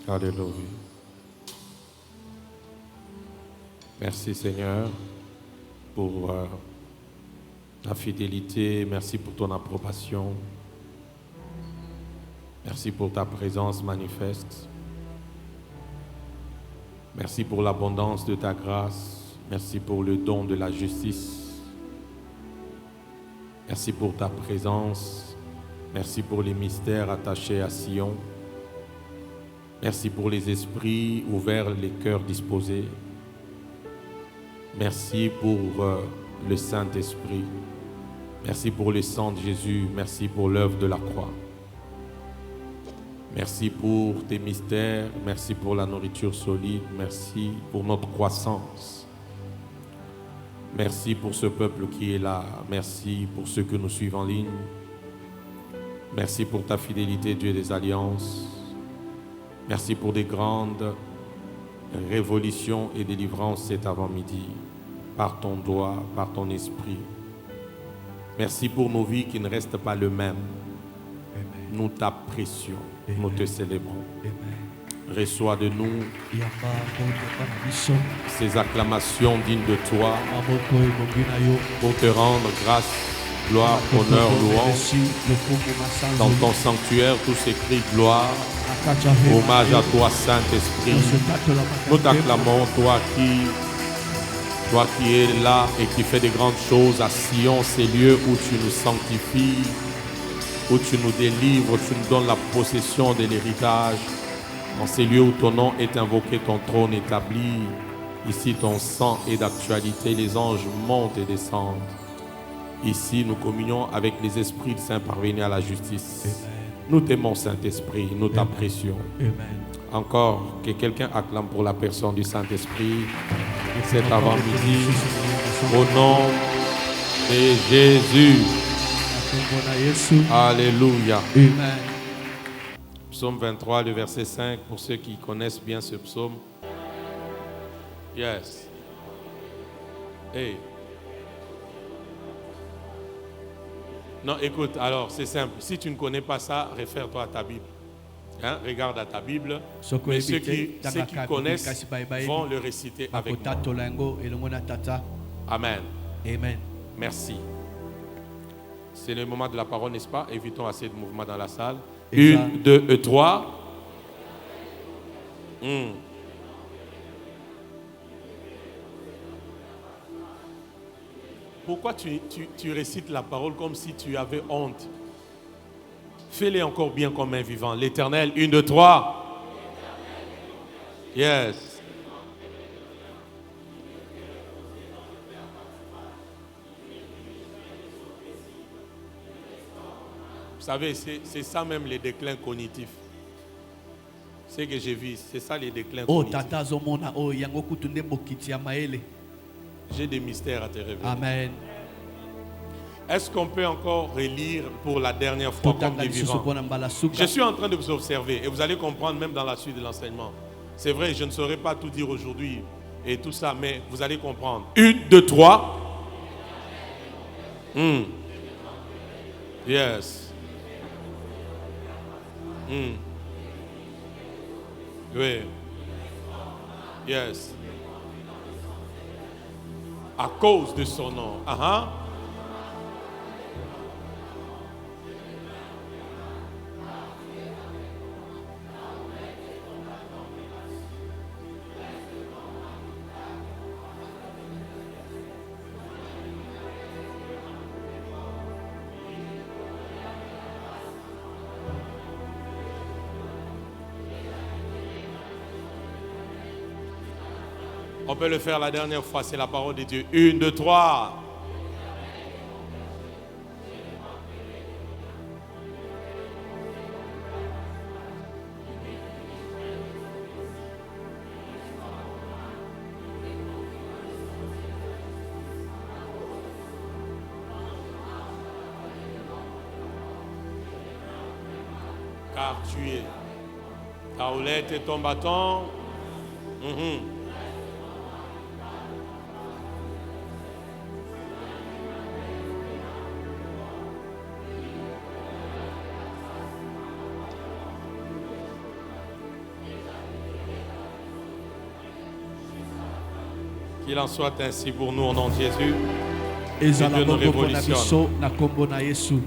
Alléluia. Merci Seigneur pour ta fidélité. Merci pour ton approbation. Merci pour ta présence manifeste. Merci pour l'abondance de ta grâce. Merci pour le don de la justice. Merci pour ta présence. Merci pour les mystères attachés à Sion. Merci pour les esprits ouverts, les cœurs disposés. Merci pour le Saint-Esprit. Merci pour le sang de Jésus. Merci pour l'œuvre de la croix. Merci pour tes mystères. Merci pour la nourriture solide. Merci pour notre croissance. Merci pour ce peuple qui est là. Merci pour ceux que nous suivons en ligne. Merci pour ta fidélité, Dieu des alliances. Merci pour des grandes révolutions et délivrances cet avant-midi, par ton doigt, par ton esprit. Merci pour nos vies qui ne restent pas les mêmes. Amen. Nous t'apprécions, Amen. Nous te célébrons. Amen. Reçois de nous ces acclamations dignes de toi pour te rendre grâce, gloire, honneur, louange. Dans ton sanctuaire, tout s'écrit gloire, hommage à toi, Saint-Esprit. Nous t'acclamons, toi qui es là et qui fais des grandes choses à Sion, ces lieux où tu nous sanctifies, où tu nous délivres, où tu nous donnes la possession de l'héritage. Dans ces lieux où ton nom est invoqué, ton trône établi. Ici, ton sang est d'actualité, les anges montent et descendent. Ici, nous communions avec les esprits de saints parvenus à la justice. Amen. Nous t'aimons, Saint-Esprit, nous t'apprécions. Encore, que quelqu'un acclame pour la personne du Saint-Esprit cet avant-midi. Au nom de Jésus. Alléluia. Amen. Psaume 23, le verset 5, pour ceux qui connaissent bien ce psaume. Yes. Hey. Non, écoute, alors c'est simple. Si tu ne connais pas ça, réfère-toi à ta Bible. Hein? Regarde à ta Bible. Mais ceux qui connaissent vont le réciter avec moi. Amen. Amen. Merci. C'est le moment de la parole, n'est-ce pas? Évitons assez de mouvements dans la salle. 1, 2 et 3. Pourquoi tu récites la parole comme si tu avais honte? Fais-les encore bien comme un vivant. L'Éternel, 1, 2, 3. Yes. Vous savez, c'est ça même les déclins cognitifs. C'est que j'ai vu, c'est ça les déclins cognitifs. J'ai des mystères à te révéler. Amen. Est-ce qu'on peut encore relire pour la dernière fois comme des vivants? Je suis en train de vous observer et vous allez comprendre même dans la suite de l'enseignement. C'est vrai, je ne saurais pas tout dire aujourd'hui et tout ça, mais vous allez comprendre. 1, 2, 3. Yes. Oui. Yes. À cause de son nom. On peut le faire la dernière fois, c'est la parole de Dieu. 1, 2, 3. Car tu es. Ta houlette et ton bâton. Qu'il en soit ainsi pour nous au nom de Jésus. Et Que Dieu nous révolutionne.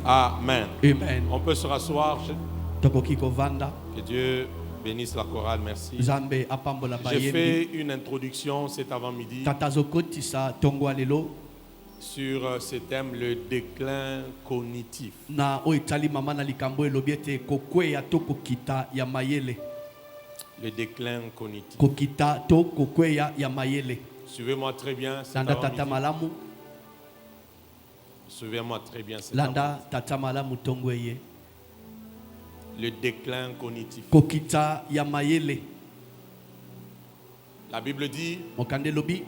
Amen. Amen. On peut se rasseoir. Tokoki kovanda. Que Dieu bénisse la chorale. Merci. Nzambe apambola J'ai bayembi. fait une introduction cet avant-midi Tatazokotisa tongwa lelo sur ce thème, le déclin cognitif. na oitali mama na likambo elobiete kokweya to kokita ya mayele. Le déclin cognitif. Kokita to kokweya ya mayele. Suivez-moi très bien cet Landa tata avant-midi. malamu. Suivez-moi très bien cet Landa avant-midi. tata malamu tongweye. Le déclin cognitif. Kokita ya mayele. La Bible dit, Mokande lobi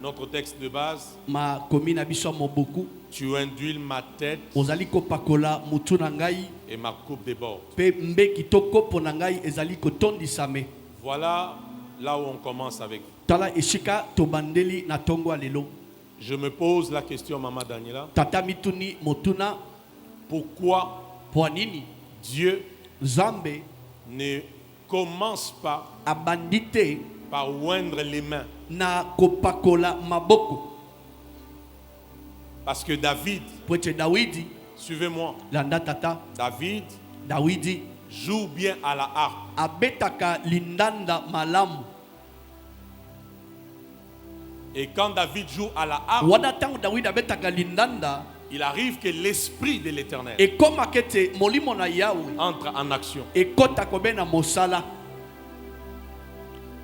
notre texte de base, ma komina biso moboku. tu induis ma tête Ozali kopakola mutu na ngai et ma coupe déborde. pe mbe kitoko pona ngai ezali kotondisame. Voilà là où on commence avec. Tala eshika tobandeli na tongwa lelo. Je me pose la question, Maman Daniela, Tata mituni motuna pourquoi kwa nini Dieu Zambe ne commence pas abandite par oindre les mains? na kopakola maboko. Parce que David, Pwete Dawidi, suivez-moi, landa tata, Dawidi joue bien à la harpe. abetaka lindanda malamu. Et quand David joue à la harpe, Wana tangu Dawidi abetaka lindanda, il arrive que l'esprit de l'Éternel e koma kete molimo na Yahweh entre en action. e kota kobena mosala.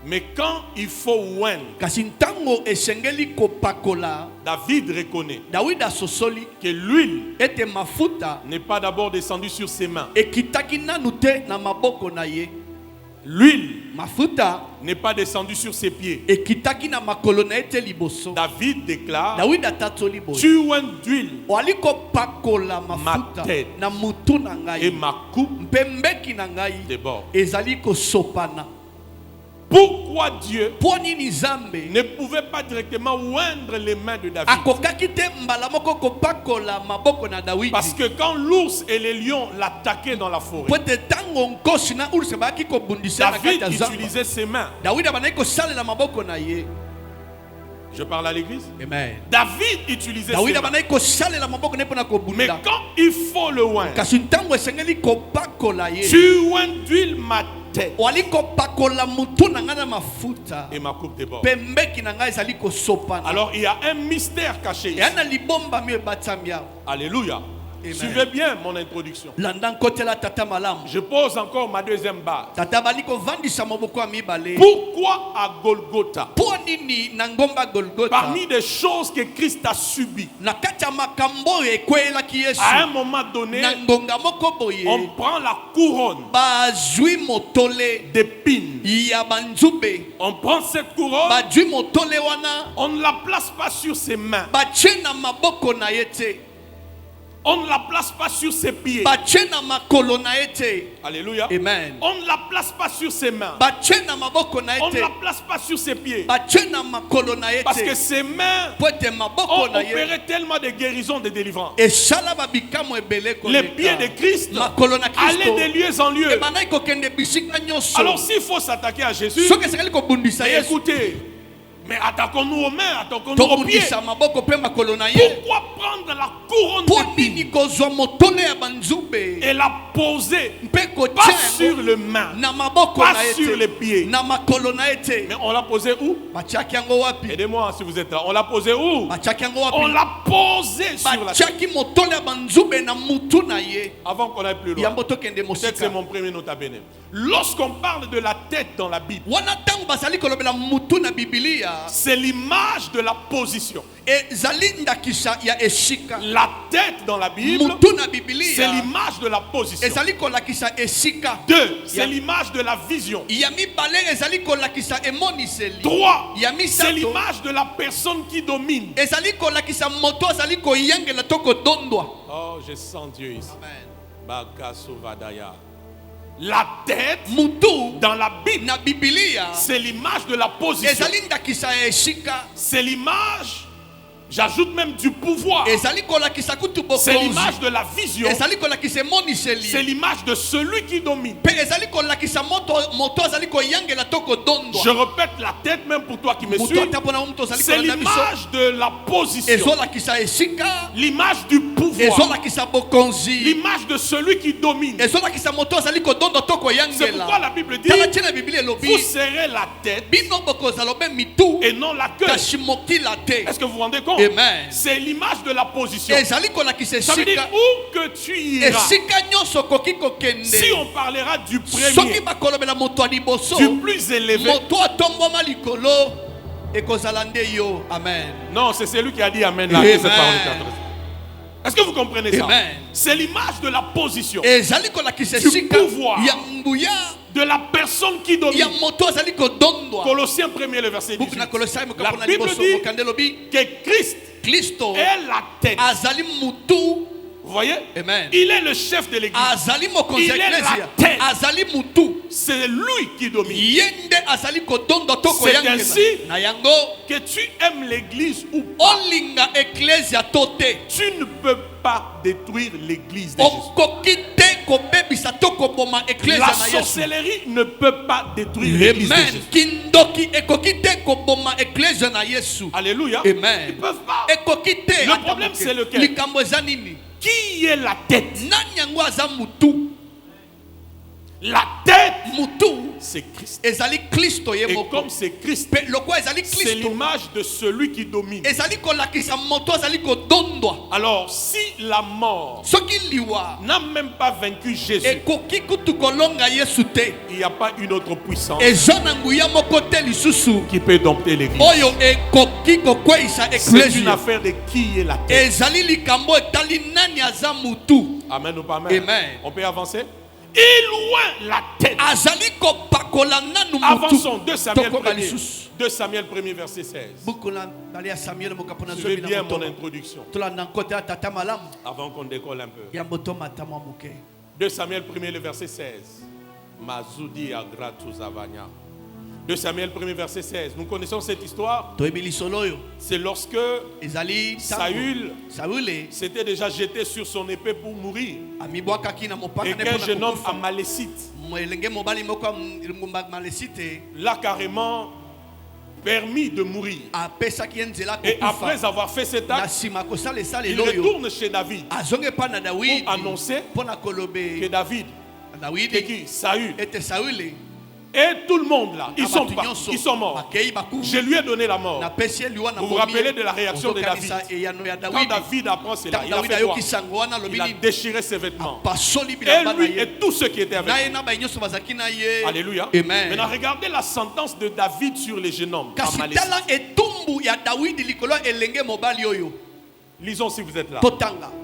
Mais quand il faut oindre, Kasi ntango esengeli kopakola, David reconnaît Dawidi asosoli que l'huile ete mafuta n'est pas d'abord descendue sur ses mains. ekitaki nanu te na maboko na ye. L'huile Mafuta n'est pas descendue sur ses pieds. ekitaki na makolo na ete liboso. David déclare, Dawidi atatoli boye. tu oins d'huile Wali kopakola mafuta tête na mutu na et ngai. ma coupe Mpe mbeki na ngai déborde. ezali kosopana. Pourquoi Dieu Po nini Nzambe ne pouvait pas directement oindre les mains de David? akokaki te mbala moko kopakola maboko na Dawidi? Parce que quand l'ours et les lions l'attaquaient dans la forêt, Po ete tango nkosi na urse bayaki kobundisa na kati David ya zamba, utilisait ses mains. Dawidi abanaki kosalela maboko na ye. Je parle à l'église. Amen. David utilisait ses Dawidi mains. abanaki kosalela maboko na ye mpona Mais kobunda. quand il faut le oindre, Kasi ntango esengeli kopakola ye, tu oins d'huile ma tête wali kopakola mutu na ngai na mafuta, et ma coupe déborde. mpe mbeki na ngai ezali kosopana. Alors il y a un mystère caché ici. eya na libombami ebatami awa. Alléluia. Amen. Suivez bien mon introduction. Landa nkotela tata malamu. Je pose encore ma deuxième base. Tata bali kovandisa maboko ya mibale. Pourquoi à Golgotha, Po nini na ngomba Golgotha, parmi des choses que Christ a subies, na kati ya makambo oyo ekweyelaki Yesu, à un moment donné, na ngonga moko boye, on prend la couronne bazwi motole d'épines. ya banzube, On prend cette couronne, bazwi motole wana, on ne la place pas sur ses mains, batie na maboko na ye te, on ne la place pas sur ses pieds. batie na makolo na ye te. Alléluia. Amen. On ne la place pas sur ses mains. Batie na maboko na On ye ne la te, place pas sur ses pieds. batie na makolo na ye Parce que te, ses mains po ete ont maboko na ye opéré tellement de guérisons, de délivrance. esala babikamo ebele Les pieds de Christ makolo na allaient Kristo de lieu en lieu. ebandaki kokende bisika nyonso. Alors s'il faut s'attaquer à Jésus, Soki esengeli kobundisa Yesu, écoutez, mais attaquons-nous aux mains, attaquons-nous aux pieds. tobundisa maboko mpe makolo na ye. Pourquoi prendre la couronne Po d'épines nini kozwa motole ya banzube et la poser mpe pas kotia sur yango le main, na maboko pas na ye sur les te, pieds? na makolo na ye te? Mais on l'a posé où? Batiaki yango wapi? Aidez-moi si vous êtes là. On l'a posé où? Batiaki yango On wapi? l'a posé sur la tête. Batiaki motole ya banzube na mutu na ye. Avant qu'on aille plus loin. Yambo tokende Peut-être c'est mosika. mon premier nota bene. Lorsqu'on parle de la tête dans la Bible, Wana tango bazali kolobela mutu na Biblia, c'est l'image de la position. ezali ndakisa ya esika. La tête dans la Bible, Mutu na c'est Biblia l'image de la position. ezali kolakisa esika. Deux, c'est Ya- l'image de la vision. Ya mibale ezali kolakisa emoniseli. Trois, Ya c'est misato l'image de la personne qui domine. ezali kolakisa moto azali koyangela to kodondwa. Oh, je sens Dieu ici. Amen. Bakasovadaya. La tête Mutu dans la Bible, na Biblia c'est l'image de la position. ezali ndakisa ya esika. C'est l'image, J'ajoute même du pouvoir. C'est l'image de la vision. C'est l'image de celui qui domine. Je répète la tête même pour toi qui me suis. C'est l'image de la position. L'image du pouvoir. L'image de celui qui domine. C'est pourquoi la Bible dit, vous serrez la tête et non la queue. Est-ce que vous vous rendez compte? C'est l'image de la position. Ça veut dire où que tu iras. Si on parlera du premier, du plus élevé. Non, c'est celui qui a dit Amen là. Est-ce que vous comprenez ça? C'est l'image de la position, du pouvoir, de la personne qui domine. Colossiens 1er, le verset 18. La Bible dit que Christ est la tête. Vous voyez? Il est le chef de l'église. Il est la tête. C'est lui qui domine. C'est ainsi que tu aimes l'église ou pas. Tu ne peux pas détruire l'église de Jésus. La sorcellerie ne peut pas détruire l'église de Jésus. Alléluia. Ils ne peuvent pas. Le problème c'est lequel? Qui est la tête? La tête, c'est Christ. Et comme c'est Christ, c'est l'image de celui qui domine. Alors, si la mort n'a même pas vaincu Jésus, il n'y a pas une autre puissance qui peut dompter l'église. C'est une affaire de qui est la tête. Amen ou pas amen? On peut avancer? Et loin la tête. Avançons. 2 Samuel 1er verset 16. Suivez bien mon introduction avant qu'on décolle un peu. 2 Samuel 1er le verset 16. Mazudi agratuzavanya. 2 Samuel 1er verset 16. Nous connaissons cette histoire. C'est lorsque Saül s'était déjà jeté sur son épée pour mourir. Et qu'un jeune homme amalécite l'a carrément permis de mourir. Et après avoir fait cet acte, il retourne chez David pour annoncer que David, Saül, et tout le monde là, ils sont morts. Je lui ai donné la mort. Vous vous rappelez de la réaction de David? Quand David apprend cela, il a fait quoi? Il a déchiré ses vêtements. Et lui et tous ceux qui étaient avec lui. Alléluia. Maintenant regardez la sentence de David sur les jeunes hommes. Lisons si vous êtes là.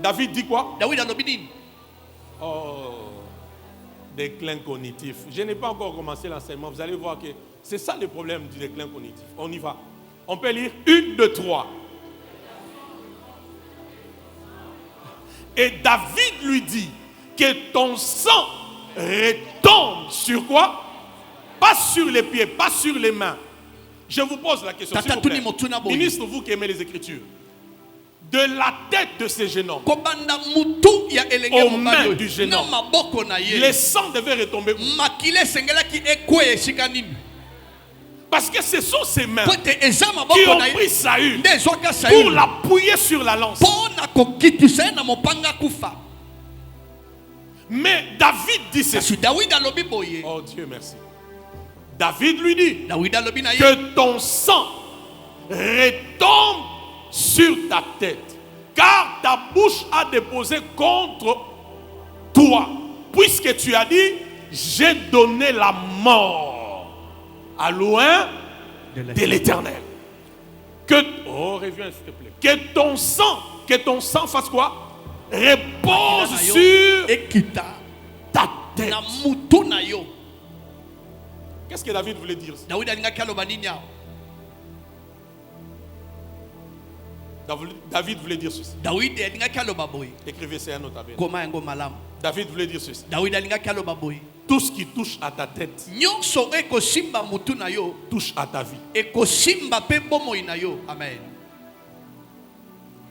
David dit quoi? Oh, déclin cognitif. Je n'ai pas encore commencé l'enseignement. Vous allez voir que c'est ça le problème du déclin cognitif. On y va. On peut lire 1, 2, 3. Et David lui dit que ton sang retombe sur quoi? Pas sur les pieds, pas sur les mains. Je vous pose la question, s'il vous plaît. Ministre, vous qui aimez les Écritures. De la tête de ces jeunes hommes aux mains du jeune homme, les sangs devaient retomber. Parce que ce sont ces mains qui ont pris Saül pour l'appuyer sur la lance. Mais David dit ceci. Oh Dieu merci. David lui dit que ton sang retombe sur ta tête, car ta bouche a déposé contre toi, puisque tu as dit j'ai donné la mort à loin de l'Éternel. Reviens s'il te plaît. Que ton sang fasse quoi? Repose sur ta tête. Qu'est-ce que David voulait dire? David voulait dire ceci. Écrivez ça à notre avis. David voulait dire ceci. Tout ce qui touche à ta tête touche à ta vie. Amen.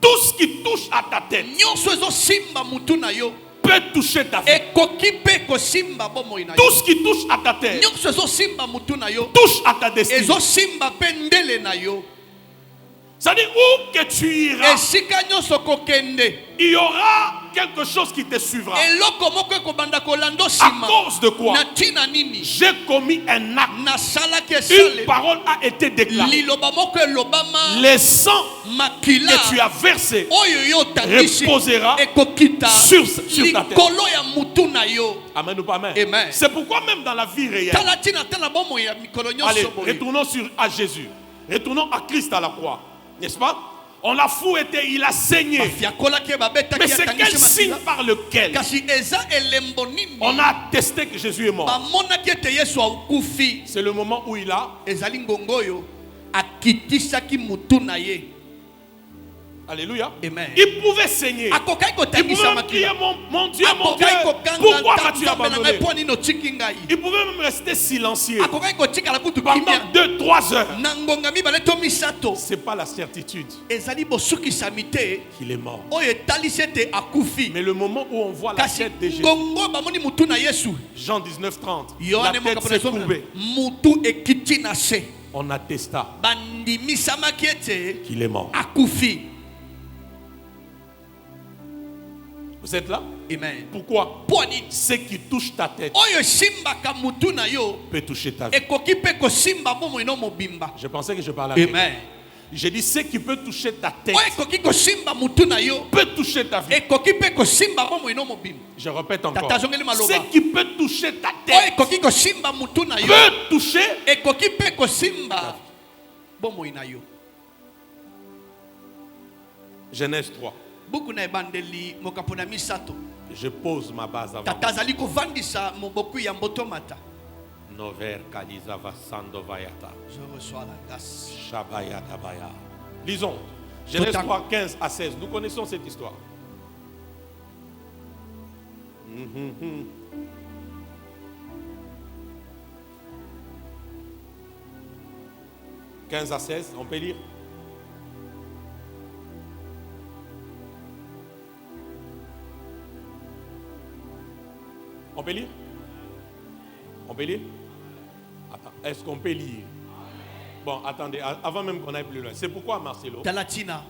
Tout ce qui touche à ta tête nyonso ezosimba mutu na yo peut toucher ta vie. ekoki mpe kosimba bomoi na yo. Tout ce qui touche à ta tête nyonso ezosimba mutu na yo touche à ta destinée. ezosimba mpe ndele na yo. C'est-à-dire où que tu iras, esika nyonso kokende il y aura quelque chose qui te suivra. eloko moko ekobanda kolanda À nsima cause de quoi? na ntina nini J'ai commis un acte. nasalaki Une esale parole a été déclarée. liloba moko elobama Le sang makila que tu as versé oyo yo otangisi reposera ekokita sur ta tête. likolo ya mutu na yo. Amen ou pas amen? Amen. C'est pourquoi même dans la vie réelle. tala ntina ta na bomoi ya mikolo Allez, nyonso boye. retournons à Jésus. Retournons à Christ à la croix. N'est-ce pas? On l'a fouetté, il a saigné. bafiakolaki babetaki Mais c'est quel atangisi signe makila par lequel kasi eza elembo nini on a attesté que Jésus est mort? bamonaki ete yesu akufi? C'est le moment où il a. ezali ngongo oyo akitisaki mutu na ye. Alléluia. Amen. Il pouvait saigner. akokaki Il pouvait kotangisa même crier, makila mon Dieu, pourquoi m'as-tu abandonné? mpo nini otiki ngai? Il pouvait même rester silencieux akokaki kotikala kutu pendant kimia 2-3 heures. na ngonga mibale to misato. C'est pas la certitude ezali bosukisami te qu'il est mort. oyo etalisi ete akufi. Mais le moment où on voit la kasi tête de Jésus, ngongo bamoni mutu na yesu Jean 19:30, la yohane tête s'est courbée. mutu ekiti na se On attesta bandimisamaki ete qu'il est mort. akufi. Vous êtes là? Amen. Pourquoi? mpo nini Ce qui touche ta tête oyo esimbaka mutu na yo peut toucher ta vie. ekoki mpe kosimba bomoi no mobimba. Je pensais que je parlais à quelqu'un. Amen. J'ai dit ce qui peut toucher ta tête oyo ekoki kosimba mutu na yo peut toucher ta vie. ekoki mpe kosimba bomoi no mobimba. Je répète encore. Tata zongeli maloba. Ce qui peut toucher ta oyo tête ekoki kosimba mutu na yo peut toucher. ekoki mpe kosimba bomoi na yo. Genèse 3. buku na ebandeli mokapo na misato. Je pose ma base avant. tata azali kovandisa moboku ya mbotomata. Nover Kaliza Vasando Vayata. Je reçois la grâce. Shabaya Dabaya. Lisons. Genèse 3, 15 à 16. Nous connaissons cette histoire. 15 à 16, on peut lire. On peut lire? On peut lire? Attends, est-ce qu'on peut lire? Bon, attendez, avant même qu'on aille plus loin. C'est pourquoi, Marcelo, talatina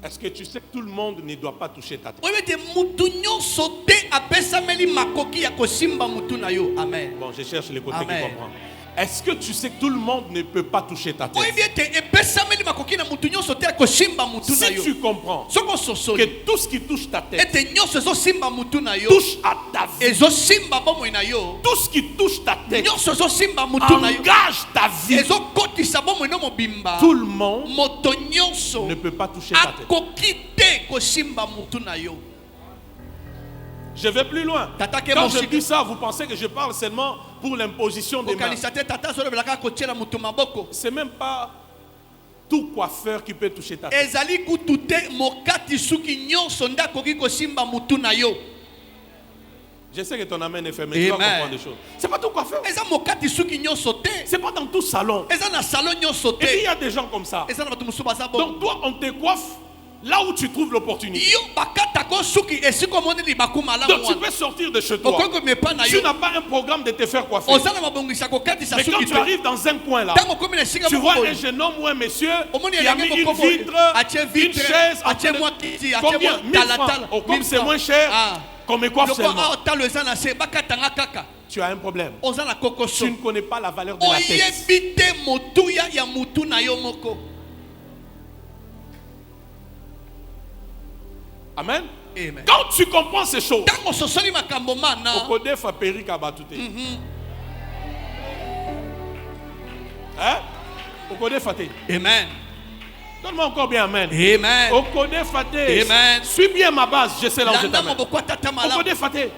est-ce que tu sais que tout le monde ne doit pas toucher ta tête? oyo ete mutu nyonso te apesameli makoki ya kosimba mutu na yo. Amen. Bon, je cherche les côtés qui Amen. comprennent. Est-ce que tu sais que tout le monde ne peut pas toucher ta tête? oyo ete epesameli makoki na mutu nyonso te ya kosimba mutu na Si yo. tu comprends soko ososoli que tout ce qui touche ta tête ete nyonso ezosimba mutu na yo touche à ta vie, ezosimba bomoi na yo, tout ce qui touche ta tête nyonso ezosimba mutu na yo engage ta vie, ezokotisa bomoi no mobimba. tout le monde moto nyonso ne peut pas toucher ta tête. akoki te kosimba mutu na yo. Je vais plus loin. Tata ke Quand je mosika. dis ça, vous pensez que je parle seulement pour l'imposition des mains. okanisa te tata azolobelaka kotiela mutu maboko. C'est même pas tout coiffeur qui peut toucher ta tête. ezali kutu te mokati suki nyonso nde akoki kosimba mutu na yo. Je sais que ton amen est fermé, tu vas Amen. comprendre des choses. C'est pas tout coiffeur. eza mokati suki nyonso te, C'est pas dans tout salon. eza na salon nyonso Et puis il y te, a des gens comme ça. eza na bato mosusu baza bongo. Donc toi, on te coiffe là où tu trouves l'opportunité. yo bakatako suki esika omoneli bakuma Donc tu malamu peux sortir de chez toi. okoki komepa na Tu yo n'as pas un programme de te faire coiffer. oza na mabongisa kokatisa Mais quand suki tu te arrives dans un coin là, ntango okomi na esika tu vois moko un jeune homme ou un monsieur omoni qui a mis elenge une moko vitre, atie une vitre chaise, atie mwa kiti atie combien? mwa 1000 talatala. francs. Oh, comme c'est moins cher, qu'on me coiffe lokwa seulement. talo eza na se bakatanga kaka Tu as un problème. oza na kokoso Tu ne connais pas la valeur de la tête. oyebi te motuya ya mutu na yo moko. Amen. Amen. Quand tu comprends ces choses, ntango ososoli makambo mana Okodefa perika batute. Hein? Okodefa te. amen Donne-moi encore bien amen. amen Okodefa te. Amen. Suis bien ma base, je sais là où je landa t'amène. moboko atata malamu Okodefa te.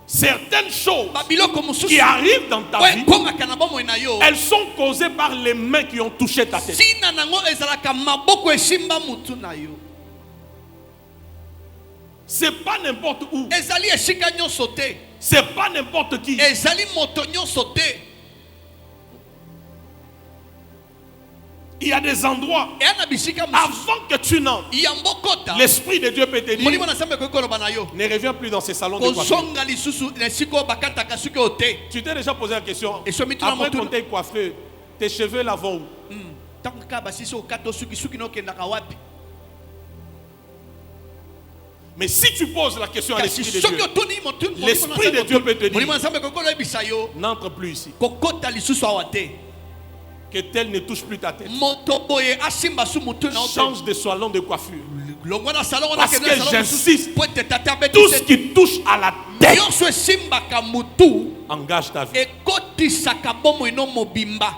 Certaines choses babiloko mosusu qui arrivent dans ta oyo vie, ekomaka na bomoi na yo elles sont causées par les mains qui ont touché ta tête. ntina nango ezalaka maboko esimba mutu na yo. C'est pas n'importe où. ezali esika nyonso te, C'est pas n'importe qui. ezali moto nyonso te. Il y a des endroits, Et ana bisika mususu. avant que tu n'entres, Yambo kota. l'Esprit de Dieu peut te dire, Molimo na sambe ko koloba na yo. ne reviens plus dans ces salons de coiffure. Kozonga lisusu na siko bakata suki ote. Tu t'es déjà posé la question, Et ce midi, on a après montré- qu'on t'ait coiffé, tes cheveux là vont où? Tangu ka basisi okato suki no kendaka wapi. Mais si tu poses la question à Kasi l'Esprit de soki Dieu, otuni motu. l'Esprit de Dieu peut te Molimo dire, na sambe ko koloba bisayo. n'entre plus ici. Kokota lisusu awate. Que tel ne touche plus ta tête. Moto boye asimba su mutu na ote. Change de salon de coiffure. Longona salon na Parce kenda que salon. j'insiste, Pote tata betu. tout ce qui touche à la tête Yonso esimba ka mutu. engage ta vie. Ekotisaka bomo ino mobimba.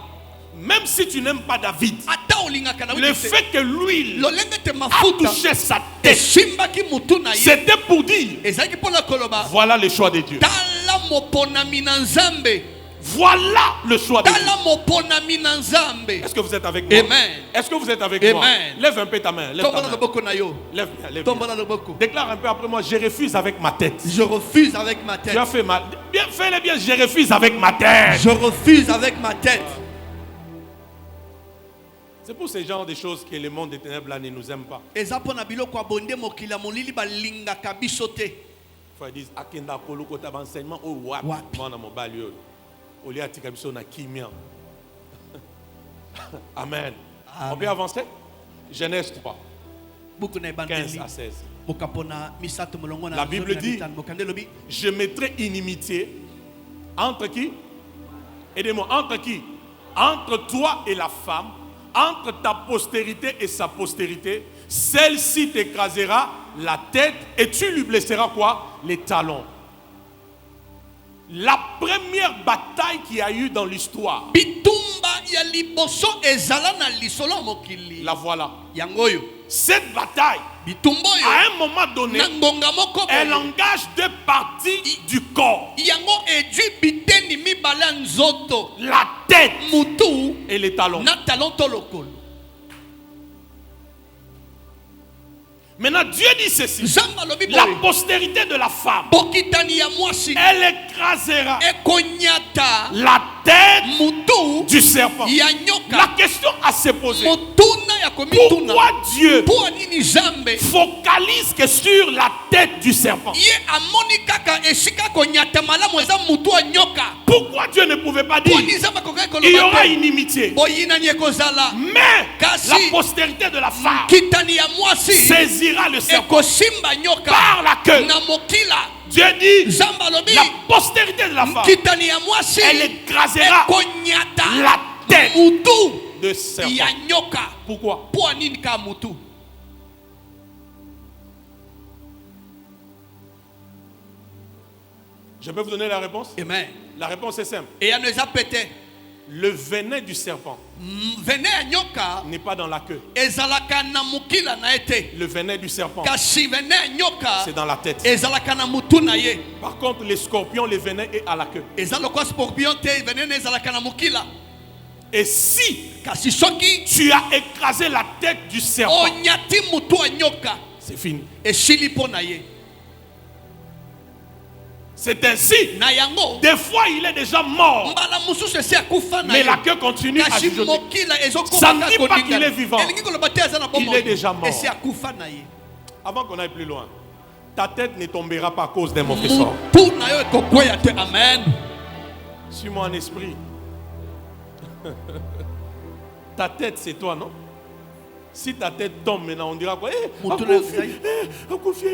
Même si tu n'aimes pas David, Ata olingaka na le wite. fait que l'huile Lolenge te a mafuta. touché sa tête, Esimbaki mutu na ye. c'était pour dire, Ezalaki mpona koloba. voilà le choix de Dieu. Tala moponami na Nzambe. Voilà le choix de Dieu. Tala moponami na Nzambe. Est-ce que vous êtes avec moi? Amen. Est-ce que vous êtes avec moi? Amen. Lève un peu ta main. Lève ta Tombola main. loboko na yo. Lève bien, lève bien. Tombola loboko. Déclare un peu après moi, je refuse avec ma tête. Je refuse avec ma tête. Tu as fait mal. Bien, fais-le bien, je refuse avec ma tête. Je refuse avec ma tête. C'est pour ce genre de choses que le monde des ténèbres là ne nous aime pas. Eza mpona biloko abonde mokila molili balingaka biso te. Faut dire akenda koloko ta enseignement au wapi. Wapi. Mwana mobali oyo. Oli atika biso na kimia. Amen. Amen. On peut avancer? Genèse 3, Buku na 15 ebandeli. à 16. Mokapona misato molongo na La Bible dit, Bokande lobi. je mettrai inimitié entre qui? Aidez-moi, entre qui? Entre toi et la femme, entre ta postérité et sa postérité. Celle-ci t'écrasera la tête et tu lui blesseras quoi? Les talons. La première bataille qu'il y a eu dans l'histoire, Bitumba ya liboso ezala na lisolo mokili. la voilà. Yangoyo. Cette bataille, Bitumbo yo. à un moment donné, Na ngonga moko elle boye. engage deux parties du corps. Yango edu biteni mibala nzoto. La tête Mutu et les talons. na talon to lokolo. Maintenant, Dieu dit ceci. Nzamba lobi La boye. postérité de la femme, Bokitani ya mwasi. elle écrasera Ekonyata la tête mutu du serpent. ya La nyoka. question à se poser, Motuna ya komituna. pourquoi Dieu Po nini Nzambe focalise que sur la tête du serpent? ye amoni kaka esika konyata malamu eza mutu ya nyoka. Pourquoi Dieu ne pouvait pas dire Po nini Nzambe akokaki il y aura koloba te. inimitié, Boyinani ekozala. mais Kasi- la postérité de la femme Kitani ya mwasi saisira le serpent ekosimba nyoka par la queue. na mokila. Dieu dit Nzambe alobi la postérité de la femme, kitani ya mwasi elle écrasera ekonyata la tête mutu de ya serpent. nyoka. Pourquoi? Po nini ka mutu? Je peux vous donner la réponse? Amen. La réponse est simple. Eyano eza pete. Le venin du serpent Vene ya nyoka n'est pas dans la queue. ezalaka na mokila na ete. Le venin du serpent, Kasi vene ya nyoka c'est dans la tête. ezalaka na mutu na ye. Par contre, les scorpions, le venin est à la queue. Eza lokwa scorpion te vene na ezalaka na mokila. Et si Kasi soki tu as écrasé la tête du serpent, onyati mutu ya nyoka c'est fini. esili po na ye. C'est ainsi. Na yango Des fois, il est déjà mort, mbala mususu esi akufa na mais ye. la queue continue à Kasi jugeoter. mokila Ça ezokoma ne dit pas qu'il est vivant. elingi koloba te aza na Il bomoi. est déjà mort. Esi akufa na ye. Avant qu'on aille plus loin, ta tête ne tombera pas à cause d'un mauvais sort. Mutu na yo ekokweya te. Amen. Suis-moi en esprit. Ta tête, c'est toi, non? Si ta tête tombe maintenant, on dira quoi? Akoufi.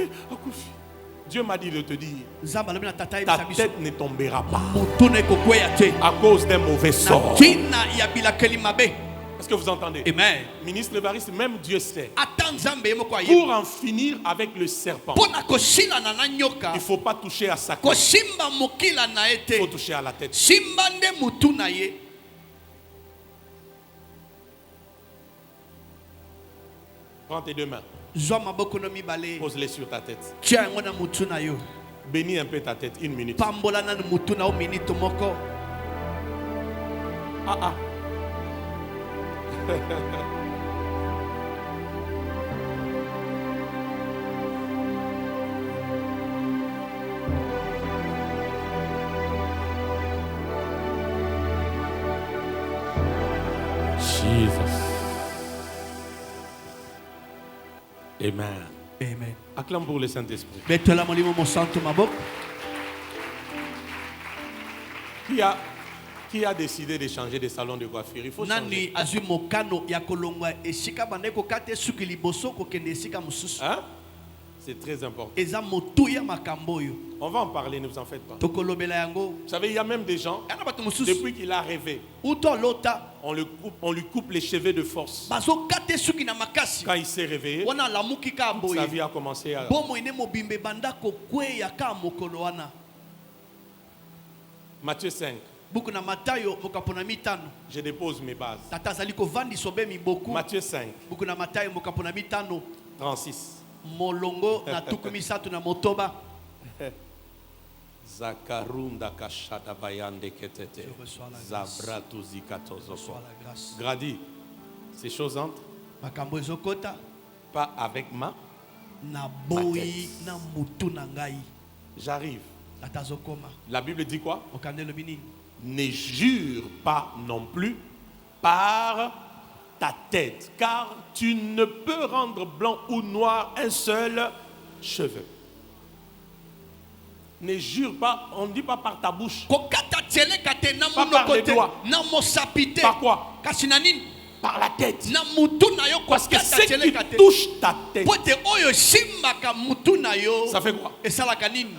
Dieu m'a dit de te dire, Nzambe alobi na tata ta yebisa biso. tête ne tombera pas Mutu na ekokweya te. à cause d'un mauvais Na sort. ntina ya bilakeli mabe. Est-ce que vous entendez? Amen. Ministre Évariste, même Dieu sait. Ata Nzambe ye moko ayebi. Pour en finir avec le serpent, Mpo na kosilana na nyoka. il ne faut pas toucher à sa queue. Kosimba mokila na ye Il faut te. toucher à la tête. Simba nde mutu na ye. Prends tes deux mains, Zwa maboko no mibale. pose-les sur ta tête. Tia yango na mutu na yo. Bénis un peu ta tête, 1 minute. Pambola na mutu na o minute moko. Ah. Jesus. Amen. Amen. Acclame pour le Saint-Esprit. Betola molimo mo santo maboko. Qui a décidé de changer de salon de coiffure? Il faut Nani changer. azui mokano ya kolongwa esika bandeko kate suki liboso ko kende esika mususu. Hein? C'est très important. Eza motuya makambo yo. On va en parler, ne vous en faites pas. Tokolobela yango. Vous savez, il y a même des gens, Yana bato mususu. depuis qu'il a rêvé, Uto lota. on lui coupe les cheveux de force. Bazo kate suki na makasi. Quand il s'est réveillé, Wana lamuki ka sa boye. vie a commencé à... Bomo ine mobimbe bandako kwe ya ka mokolo wana. Matthieu 5, Buku na Matayo mokapona mitano. je dépose mes bases. Tata zali ko vandi sobe mi boku. Matthieu 5, Buku na Matayo mokapona mitano. 36. Molongo na tuku misatu na motoba. Zakarunda kashada bayande ketete. Je reçois la grâce. Zabratu zikatozo. Reçois la grâce. Gradi, ces choses entrent Makambo ezokota pas avec ma. na boyi na mutu na ngai. J'arrive. Atazokoma. La Bible dit quoi? Okandelo bini. Ne jure pas non plus par ta tête, car tu ne peux rendre blanc ou noir un seul cheveu. Ne jure pas, on ne dit pas par ta bouche. Kokata tiele kate na Pas par les munokote doigts. na mosapite. Par quoi? Kasi na nini? Par la tête. Na mutu na yo Parce que kokata ce tiele qui kate. touche ta tête, Pote oyo simbaka mutu na yo. ça fait quoi? Esalaka nini?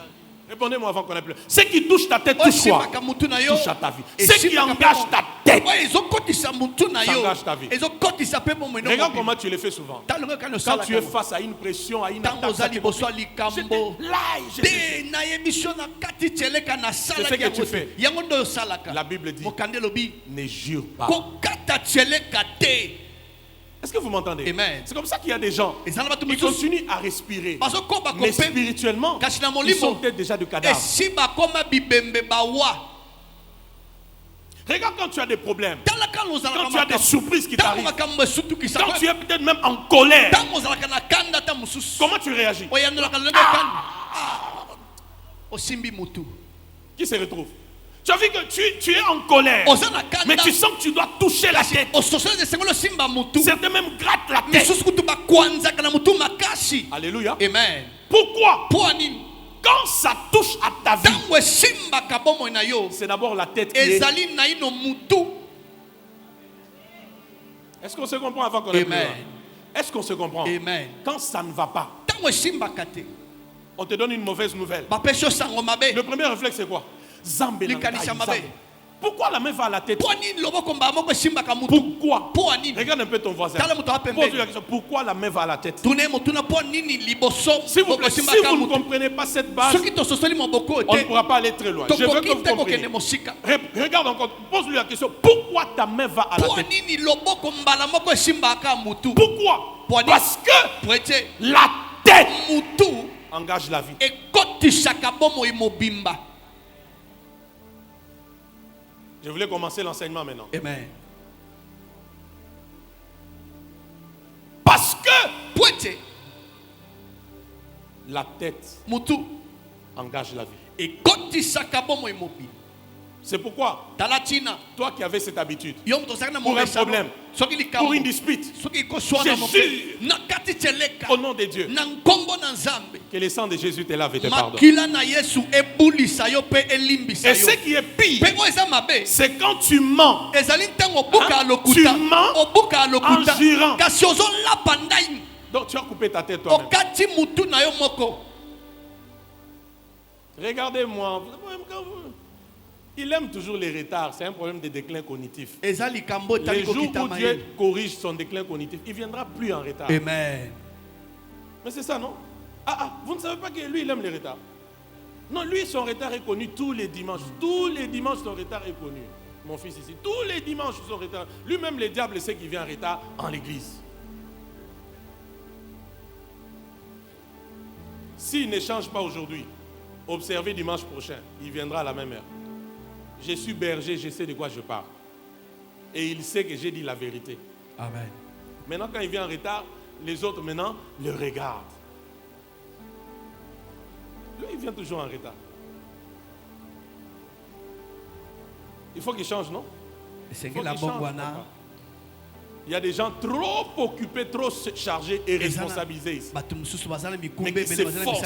Répondez-moi avant qu'on ait plus. Ce qui touche ta tête touche quoi? Simbaka mutu na yo. Touche à ta vie. Ce qui engage ta tête. Ouais, ezokotisa mutu na yo. Ça engage ta vie. Ezokotisa pe bomo ino. Regarde comment tu le fais souvent. Quand tu es face à une pression, à une Tango attaque, zali boswa likambo. là, Te na yemission na kati tieleka na sala C'est ce que tu fais. Yango ndo salaka. la Bible dit, Mokande lobi. ne jure pas. Kokata tieleka te. Est-ce que vous m'entendez? Amen. C'est comme ça qu'il y a des gens Ezala batu qui mususu. continuent à respirer. Bazo koba Mais kopembe. spirituellement, Kasi na ils molimo. sont peut-être déjà de cadavres. Esi bakoma bibembe bawa. Regarde quand tu as des problèmes, Talaka lozala quand tu as des surprises qui Tango t'arrivent, makambo sutu quand kisaka. tu es peut-être même en colère, Tango zala kana kanda ta mususu. comment tu réagis? Oyanola kana kanda. Osimbi mutu. Qui se retrouve? Tu as vu que tu es en colère, Ozana kanda. mais tu sens que tu dois toucher la tête. Ososole de sengolo simba mutu. Certains même grattent la tête. Misusu kutu bakwanza kana mutu makasi. Alléluia. Amen. Pourquoi? Po nini? Quand ça touche à ta vie, Tango simba kabomo na yo. c'est d'abord la tête qui est... Ezali na ino mutu. Est-ce qu'on se comprend avant qu'on ait plus Amen. loin? Est-ce qu'on se comprend? Amen. Quand ça ne va pas, Tango simba kate. on te donne une mauvaise nouvelle. Ba pesho sango mabe. Le premier réflexe, c'est quoi? Zambe na Likanisa ngai, mabe. zambe. Pourquoi la main va à la tête? Po nini loboko mba moko simba ka mutu. Pourquoi? Po nini? Regarde un peu ton voisin. Tala mutu apembe. Pose-lui la question. Pourquoi la main va à la tête? Tune mutuna po nini liboso. S'il vous plaît, si simba ka vous ne mutu. comprenez pas cette base, Soki to sosoli maboko on ne te. pourra pas aller très loin. Je veux que vous Tokokite ko kende compreniez. mosika. Regarde encore. Pose-lui la question. Pourquoi ta main va à la Po tête? nini loboko mbala moko simba ka mutu. Pourquoi? Pourquoi? Parce que Prete la tête mutu engage la vie. ekotisaka bomo imobimba. Je voulais commencer l'enseignement maintenant. Amen. Parce que Prete la tête mutu engage la vie. ekotisaka bomo imobimba. C'est pourquoi, Talatina toi qui avais cette habitude, yo mto sakana pour un mobesa problème, soki likambo pour une dispute, soki koswana je mope jure na kati teleka au nom de Dieu, na nkombo na Nzambe que le sang de Jésus te lave et te pardonne. makila na Yesu ebulisa yo pe elimbisa Et yo ce qui est pire, pe oyo eza mabe c'est quand tu mens ezali ntango obuka lokuta Tu mens obuka lokuta en jurant. kasi ozolapa ndai Donc tu as coupé ta tête toi-même. okati mutu na yo moko. Regardez-moi. Il aime toujours les retards. C'est un problème de déclin cognitif. Eza likambo Les tali jours kokita où maye. Dieu corrige son déclin cognitif, il ne viendra plus en retard. Amen. Mais c'est ça, non? Vous ne savez pas que lui, il aime les retards. Non, lui, son retard est connu tous les dimanches. Tous les dimanches, son retard est connu. Mon fils ici, tous les dimanches, son retard. Lui-même, le diable sait qu'il vient en retard en l'église. S'il ne change pas aujourd'hui, observez dimanche prochain, il viendra à la même heure. Je suis berger, je sais de quoi je parle. Et il sait que j'ai dit la vérité. Amen. Maintenant, quand il vient en retard, les autres maintenant le regardent. Lui, il vient toujours en retard. Il faut qu'il change, non? Il faut qu'il change, papa. Il y a des gens trop occupés, trop chargés et responsabilisés ici. Mais qui s'efforcent.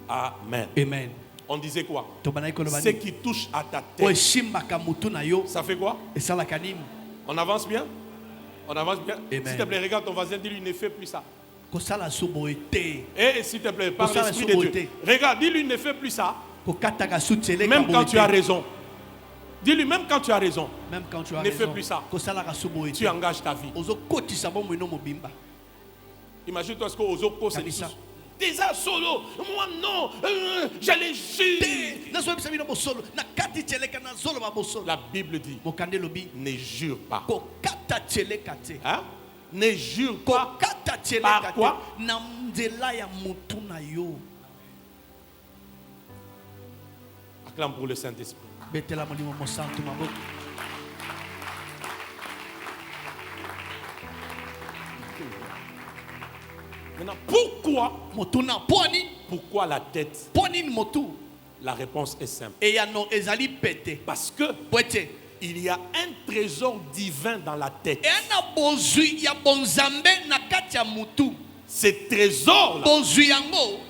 Amen. Amen. On disait quoi? Ce qui touche à ta tête. Ça fait quoi? On avance bien? On avance bien? Amen. S'il te plaît, regarde ton voisin, dis-lui, ne fais plus ça. Et s'il te plaît, par l'Esprit de Dieu. Regarde, dis-lui, ne fais plus ça. Même quand tu as raison. Dis-lui, même quand tu as raison. Même quand tu as ne raison. fais plus ça. Tu engages ta vie. Imagine-toi ce que Ozoko c'est tous. Déjà solo, moi non, j'allais jurer. La Bible dit, ne jure pas. Hein? Ne jure pas. Par quoi? Acclame pour le Saint-Esprit. Maintenant, pourquoi la tête? La réponse est simple. Parce que il y a un trésor divin dans la tête. Ce trésor-là,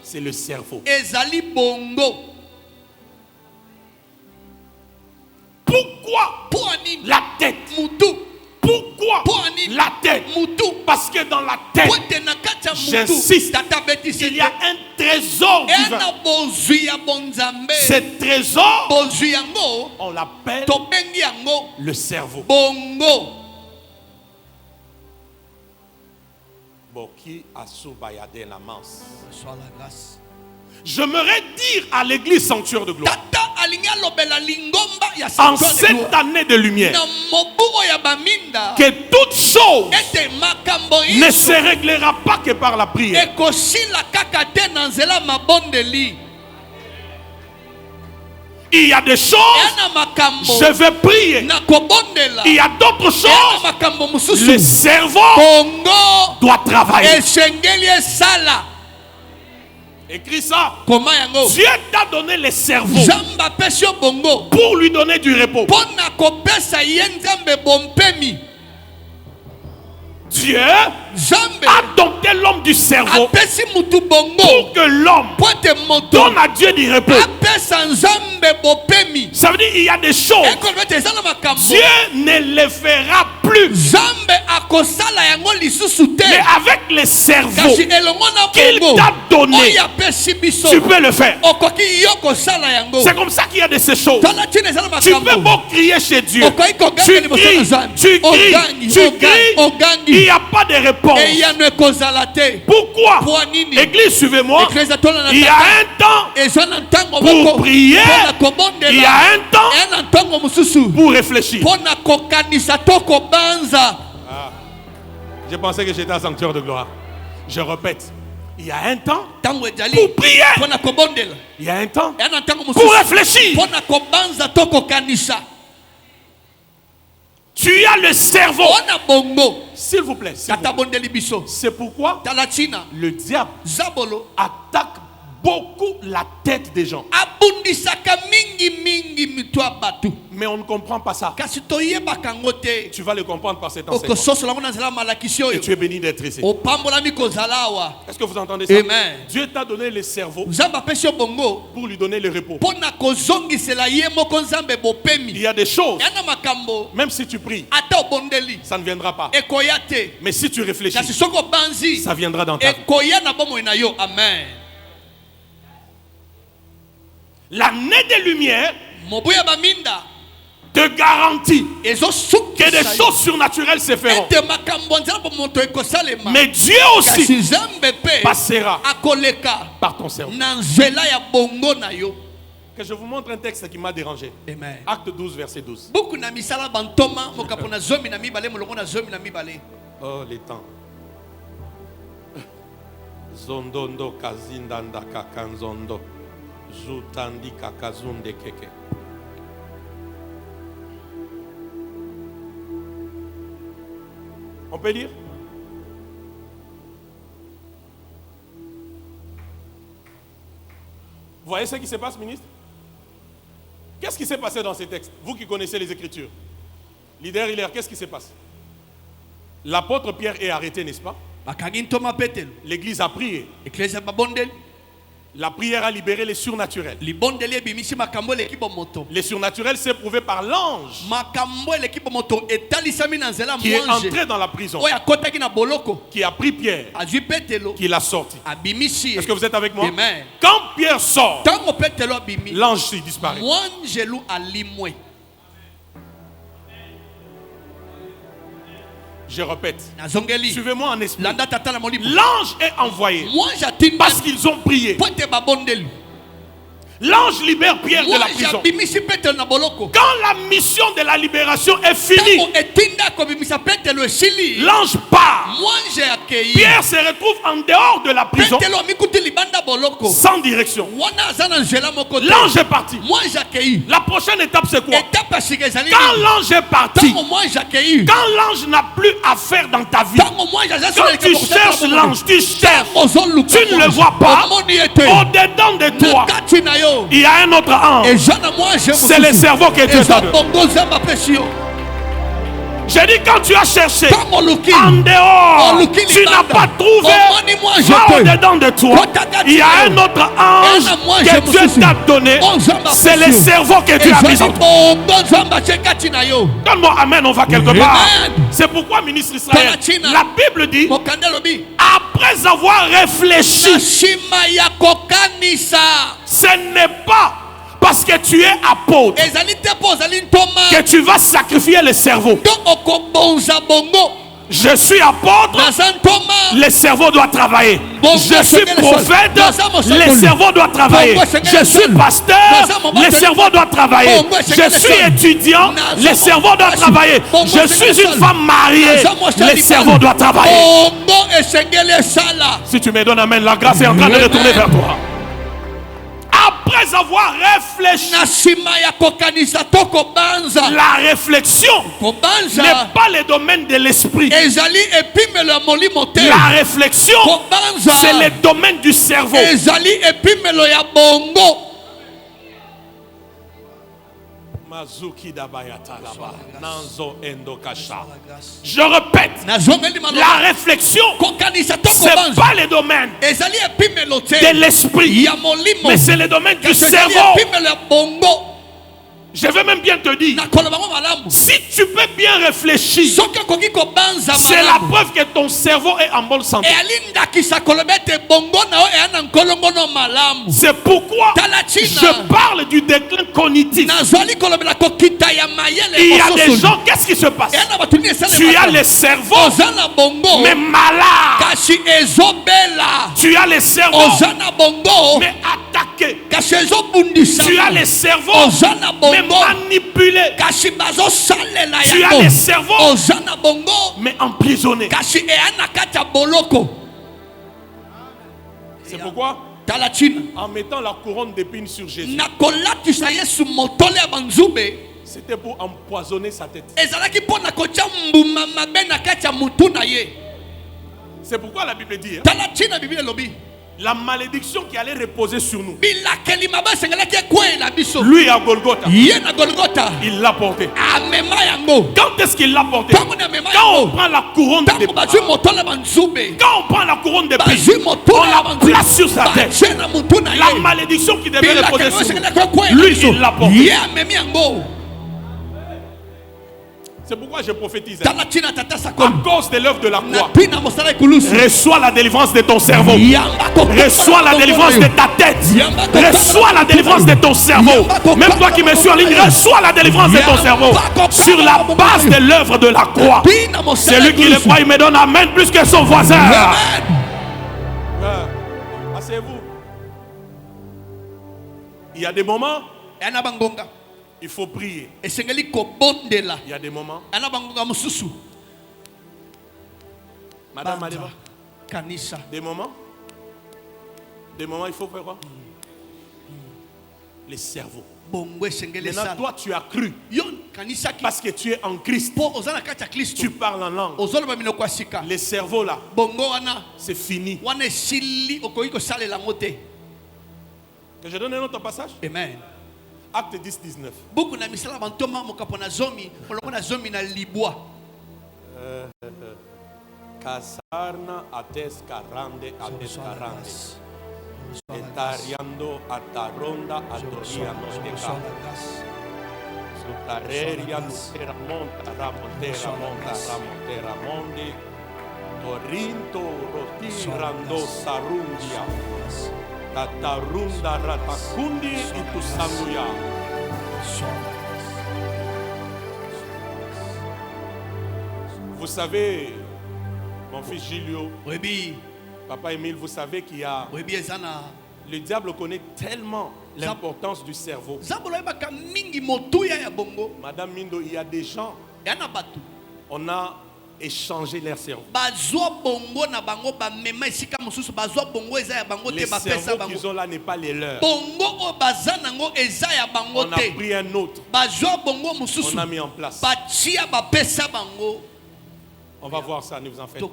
c'est le cerveau. Pourquoi la tête? Pourquoi la tête? Parce que dans la tête, j'insiste, il y a un trésor divin. Ce trésor, on l'appelle le cerveau. J'aimerais dire à l'église Sanctuaire de Gloire, en cette année de lumière, que toute chose ne se réglera pas que par la prière. Il y a des choses, je vais prier. Il y a d'autres choses, le cerveau doit travailler. Écris ça. Dieu t'a donné le cerveau pour lui donner du repos. Dieu a dompté l'homme du cerveau pour que l'homme donne à Dieu du repos. Ça veut dire qu'il y a des choses, Dieu ne les fera plus. Mais avec le cerveau qu'il t'a donné, tu peux le faire. C'est comme ça qu'il y a de ces choses. Tu peux beau crier chez Dieu. Tu cries. Il n'y a pas de réponse. Pourquoi? Église, suivez-moi. Il y a un temps pour prier. Il y a un temps pour réfléchir. Je pensais que j'étais à Sanctuaire de Gloire. Je répète. Il y a un temps pour prier. Il y a un temps pour réfléchir. Tu as le cerveau. S'il vous plaît. C'est pourquoi le diable attaque beaucoup la tête des gens. Mais on ne comprend pas ça. Tu vas le comprendre par cet enseignement. Et tu es béni d'être ici. Est-ce que vous entendez ça? Amen. Dieu t'a donné le cerveau pour lui donner le repos. Il y a des choses, même si tu pries, ça ne viendra pas. Mais si tu réfléchis, ça viendra dans ta vie. Amen. L'année des lumières te garantit que des choses surnaturelles se feront. Mais Dieu aussi passera par ton cerveau. Que je vous montre un texte qui m'a dérangé. Amen. Acte 12, verset 12. Oh, les temps. Zondondo kazindanda kakanzondo. Zutandi kakazunde keke. On peut lire? Vous voyez ce qui se passe, ministre? Qu'est-ce qui s'est passé dans ces textes? Vous qui connaissez les Écritures. Leader, qu'est-ce qui se passe? L'apôtre Pierre est arrêté, n'est-ce pas? L'église a prié. La prière a libéré les surnaturels. Les surnaturels s'est prouvé par l'ange qui est entré dans la prison, qui a pris Pierre, qui l'a sorti. Est-ce que vous êtes avec moi? Amen. Quand Pierre sort, l'ange s'y disparaît. Je répète, suivez-moi en esprit. L'ange est envoyé parce qu'ils ont prié. L'ange libère Pierre de la prison. Quand la mission de la libération est finie, l'ange part. Pierre se retrouve en dehors de la prison, sans direction. L'ange est parti. La prochaine étape, c'est quoi? Quand l'ange est parti, quand l'ange n'a plus affaire dans ta vie, quand tu cherches l'ange, tu cherches, tu ne le vois pas, au-dedans de toi, il y a un autre ange. C'est le cerveau qui est t'a donné. J'ai dit, quand tu as cherché en dehors, tu n'as pas trouvé, va au-dedans de toi. Il y a un autre ange que Dieu t'a donné. C'est le cerveau que tu as mis en toi. Donne-moi amen, on va quelque part. C'est pourquoi, ministre Israël, la Bible dit, après avoir réfléchi, ce n'est pas parce que tu es apôtre que tu vas sacrifier le cerveau. Je suis apôtre, le cerveau doit travailler. Je suis prophète, le cerveau doit travailler. Je suis pasteur, le cerveau doit travailler. Je suis étudiant, le cerveau doit travailler. Je suis une femme mariée, le cerveau doit travailler. Si tu me donnes amen, la grâce est en train de retourner vers toi. Après avoir réfléchi, la réflexion n'est pas le domaine de l'esprit. La réflexion, c'est le domaine du cerveau. Je répète, la réflexion, c'est pas le domaine de l'esprit, mais c'est le domaine du cerveau. Je vais même bien te dire, si tu peux bien réfléchir, c'est la preuve que ton cerveau est en bonne santé. C'est pourquoi je parle du déclin cognitif. Il y a des gens, qu'est-ce qui se passe? Tu as le cerveau, mais malade. Tu as le cerveau, mais attaqué. Tu as le cerveau, mais manipulé. Tu as le cerveau, mais emprisonné. C'est pourquoi, en mettant la couronne d'épines sur Jésus, c'était pour empoisonner sa tête. C'est pourquoi la Bible dit, la malédiction qui allait reposer sur nous, lui à Golgotha, il l'a porté. Quand est-ce qu'il l'a porté? Quand on prend la couronne d'épines, quand on prend la couronne d'épines, on la place sur sa tête. La malédiction qui devait reposer sur nous, lui il l'a porté. C'est pourquoi je prophétise. À cause de l'œuvre de la croix, reçois la délivrance de ton cerveau. Reçois la délivrance de ta tête. Reçois la délivrance de ton cerveau. Même toi qui me suis en ligne, reçois la délivrance de ton cerveau. Sur la base de l'œuvre de la croix. Celui qui le croit, il me donne amen plus que son voisin. Asseyez-vous. Il y a des moments, il faut prier. Il y a des moments. Madame Maleva. Des moments, il faut faire quoi? Les cerveaux. Maintenant, toi, tu as cru. Parce que tu es en Christ. Tu parles en langue. Les cerveaux là, c'est fini. Que je donne un autre passage? Amen. Acte 10, 19. Casarna ates carande ates carande. Etariando ataronda atoria noteca. Sutareria lutera monta ramontera mondi. Torinto roti rando sarundia. Tatarunda ratakundi itusanguya. Vous savez, mon fils Gilio, Papa Émile, vous savez qu'il y a... Le diable connaît tellement l'importance du cerveau. Madame Mindo, il y a des gens, on a échangé leur cerveau. Les cerveaux qu'ils ont là n'est pas les leurs. On a pris un autre. On a mis en place. On va voir ça, ne vous en faites pas.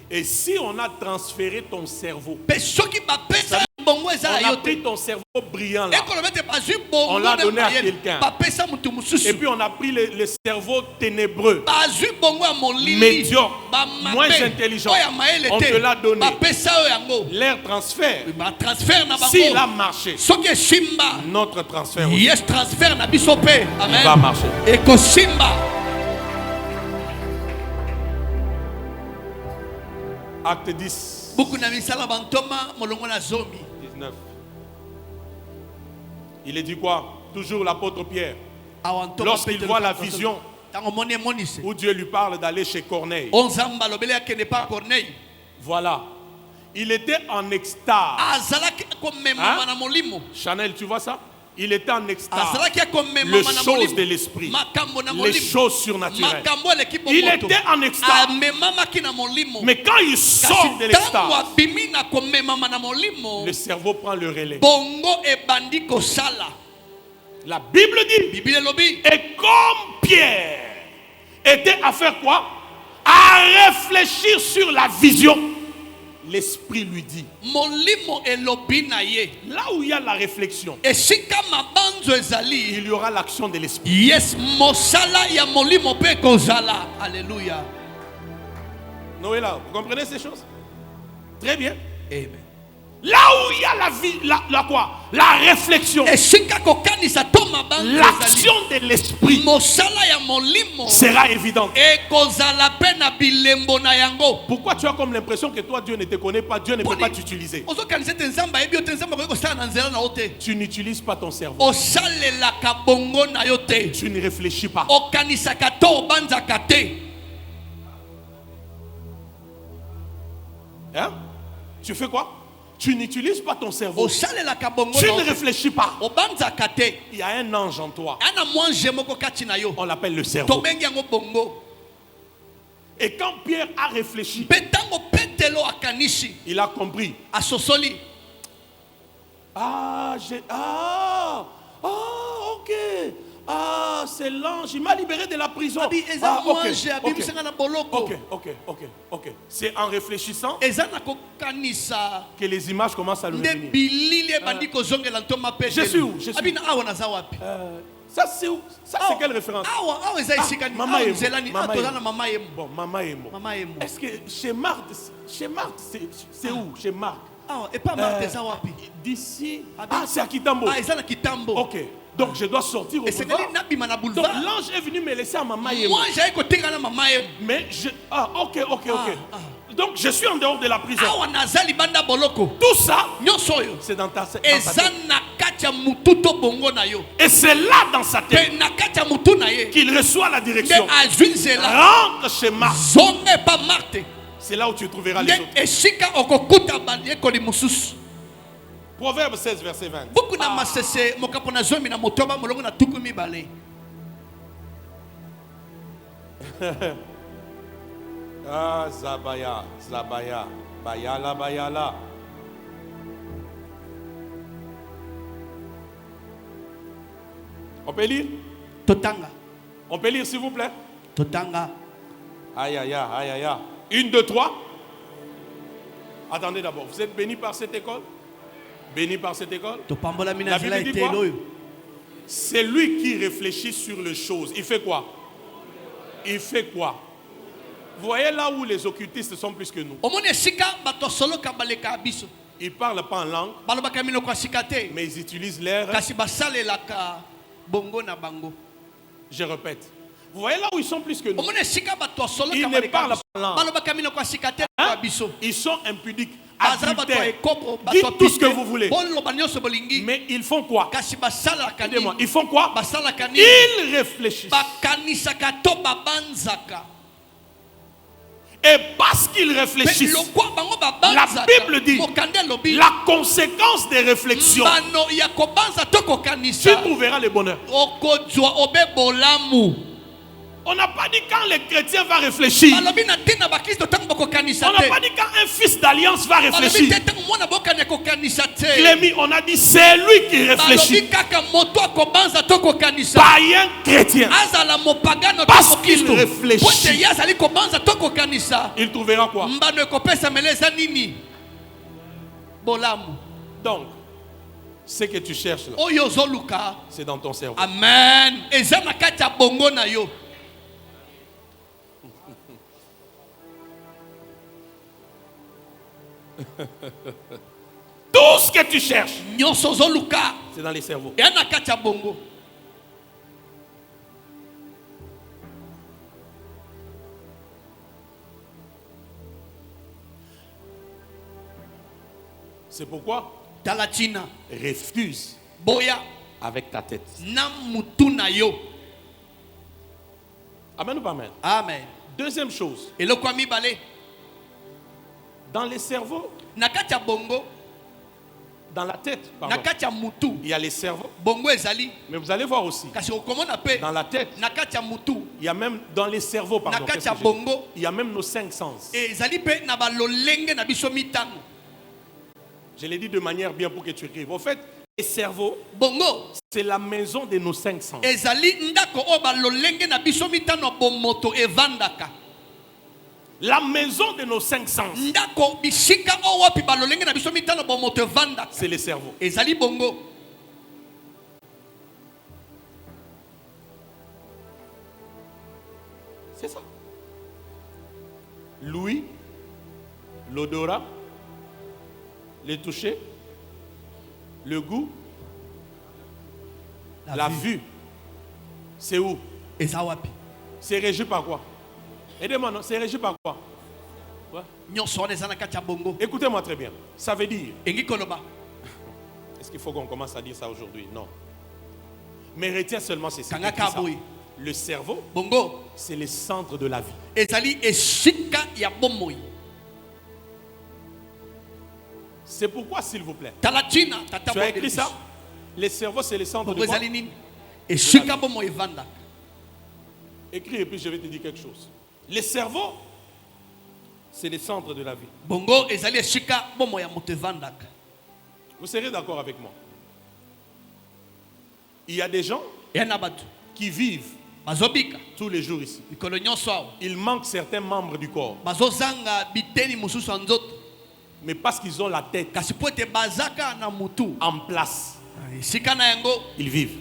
Et si on a transféré ton cerveau, on a pris ton cerveau brillant là, on l'a donné à quelqu'un. Et puis on a pris le cerveau ténébreux, médiocre, moins intelligent. On te l'a donné. Leur transfert, s'il a marché, notre transfert aussi, il va marcher. Acte 10, 19. Il est dit quoi? Toujours l'apôtre Pierre. Lorsqu'il voit la vision où Dieu lui parle d'aller chez Corneille. Voilà. Il était en extase. Hein? Chanel, tu vois ça? Il était en extase. Les choses de l'esprit. Les choses surnaturelles. Il était en extase. Mais quand il sort de l'extase, le cerveau prend le relais. La Bible dit, et comme Pierre était à faire quoi? À réfléchir sur la vision. L'esprit lui dit, là où il y a la réflexion, il y aura l'action de l'esprit. Alléluia. Noëlla, vous comprenez ces choses? Très bien. Amen. Là où il y a la réflexion, l'action de l'esprit sera évidente. Pourquoi tu as comme l'impression que toi Dieu ne te connaît pas, Dieu ne peut pas t'utiliser? Tu n'utilises pas ton cerveau. Tu ne réfléchis pas. Hein? Tu fais quoi? Tu n'utilises pas ton cerveau. Tu ne réfléchis pas. Il y a un ange en toi. On l'appelle le cerveau. Et quand Pierre a réfléchi, il a compris. Ok. Ah, c'est l'ange. Il m'a libéré de la prison. Ok. C'est en réfléchissant que les images commencent à lui venir. Je suis où? Ça c'est où? Ça c'est quelle référence? Maman Bon, Maman Emo. Est-ce que chez Marthe c'est où? Chez Marthe. D'ici. C'est à Kitambo. Ok. Donc je dois sortir au boulevard. Donc l'ange est venu me laisser à Maman Emo. Mais ok. Donc je suis en dehors de la prison. Tout ça, c'est dans ta tête. Et c'est là dans sa tête qu'il reçoit la direction. Rentre chez Marthe. C'est là où tu trouveras les autres. Proverbe 16, verset 20. Zabaya, Bayala. On peut lire? Totanga. On peut lire s'il vous plaît? Totanga. Aïe. 1, 2, 3. Attendez d'abord, vous êtes bénis par cette école? Béni par cette école? La Bible dit quoi? C'est lui qui réfléchit sur les choses. Il fait quoi? Vous voyez là où les occultistes sont plus que nous. Ils ne parlent pas en langue, mais ils utilisent l'air. Je répète. Vous voyez là où ils sont plus que nous. Ils ne parlent pas en langue. Hein? Ils sont impudiques, adultères. Dites tout ce que vous voulez. Mais ils font quoi? Ils font quoi? Ils réfléchissent. Et parce qu'ils réfléchissent, la Bible dit la conséquence des réflexions, tu trouveras le bonheur. On n'a pas dit quand les chrétiens vont réfléchir. On n'a pas dit quand un fils d'alliance va réfléchir. Clémy, on a dit c'est lui qui réfléchit. Païen chrétien. Parce qu'il réfléchit. Il trouvera quoi? Donc, ce que tu cherches là, c'est dans ton cerveau. Amen. Tout ce que tu cherches, c'est dans les cerveaux. C'est pourquoi refuse avec ta tête. Amen ou pas amen? Amen. Deuxième chose, dans les cerveaux, dans la tête, pardon, il y a les cerveaux. Mais vous allez voir aussi, dans la tête, il y a même dans les cerveaux, pardon, il y a même nos 5 sens. Je l'ai dit de manière bien pour que tu écrives. En fait, les cerveaux, c'est la maison de nos 5 sens. La maison de nos 5 sens, c'est les cerveaux. C'est ça. L'ouïe, l'odorat, le toucher, le goût, la vue. C'est où? C'est régi par quoi? Aidez-moi, non? C'est régi par quoi? Ouais. Écoutez-moi très bien. Ça veut dire... Est-ce qu'il faut qu'on commence à dire ça aujourd'hui? Non. Mais retiens seulement ceci. Le cerveau, c'est le centre de la vie. C'est pourquoi, s'il vous plaît, tu as écrit ça? Le cerveau, c'est le centre de la vie. Écris et puis je vais te dire quelque chose. Le cerveau, c'est le centre de la vie. Vous serez d'accord avec moi? Il y a des gens qui vivent tous les jours ici. Il manque certains membres du corps. Mais parce qu'ils ont la tête en place, ils vivent.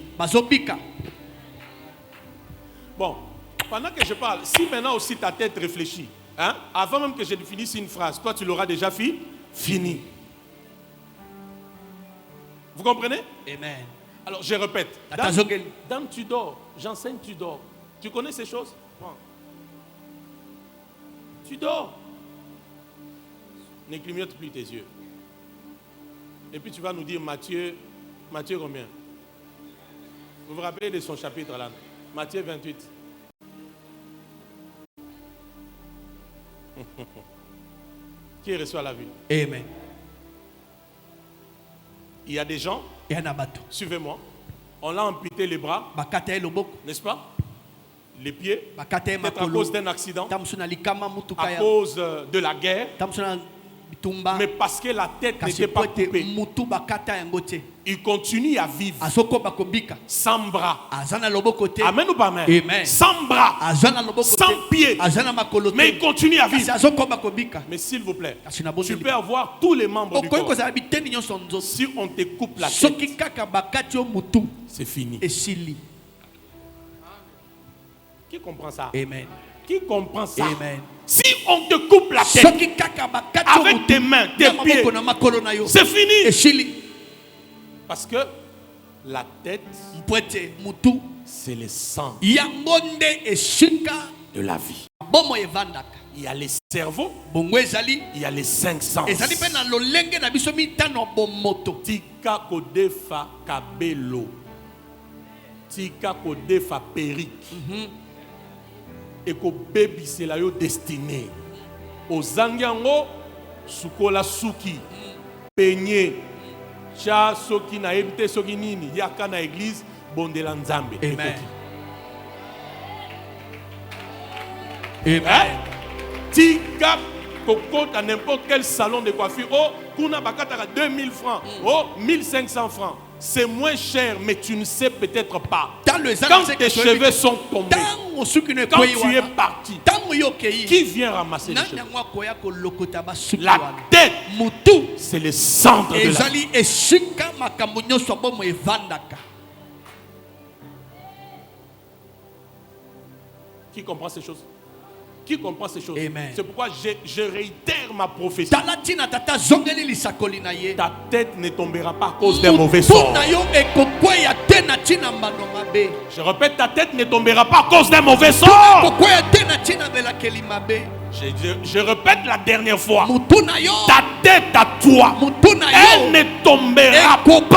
Bon, pendant que je parle, si maintenant aussi ta tête réfléchit, hein, avant même que je finisse une phrase, toi tu l'auras déjà fini. Vous comprenez? Amen. Alors je répète. Dame, tu dors. J'enseigne, tu dors. Tu connais ces choses? Bon. Tu dors. Ne clignote plus tes yeux. Et puis tu vas nous dire Matthieu combien? Vous vous rappelez de son chapitre là? Matthieu 28. Qui reçoit la vie? Amen. Il y a des gens, suivez-moi, on l'a amputé les bras, n'est-ce pas? Les pieds, peut-être à cause d'un accident, à cause de la guerre, mais parce que la tête n'était pas coupée. Il continue à vivre sans bras. Amen ou pas amen? Sans bras, sans pieds, mais il continue à vivre. Mais s'il vous plaît, tu peux avoir tous les membres du corps. Si on te coupe la tête, c'est fini. Qui comprend ça? Amen. Qui comprend ça? Amen. Si on te coupe la tête avec tes mains, tes pieds, c'est fini. Parce que la tête, c'est le sang de la vie. Il y a les cerveaux, il y a les 5 sens. Tika kodefa kabelo, tika kodefa perik, et ko baby c'est la yo destiné. Ozangiango sukola suki, peigné, cha soki na ebite soki nini, yaka na église bondela nzambe. Amen. Amen. Tika koko dans n'importe quel salon de coiffure. Oh, kuna bakata 2000 francs. Oh, 1500 francs. C'est moins cher, mais tu ne sais peut-être pas. Quand tes cheveux sont tombés, quand tu es parti, qui vient ramasser les cheveux? La tête, c'est le centre de la vie. Qui comprend ces choses? Qui comprend ces choses? C'est pourquoi je réitère ma prophétie. Ta tête ne tombera pas à cause d'un mauvais sort. Je répète, ta tête ne tombera pas à cause d'un mauvais sort. Je répète la dernière fois. Ta tête à toi, elle ne tombera pas à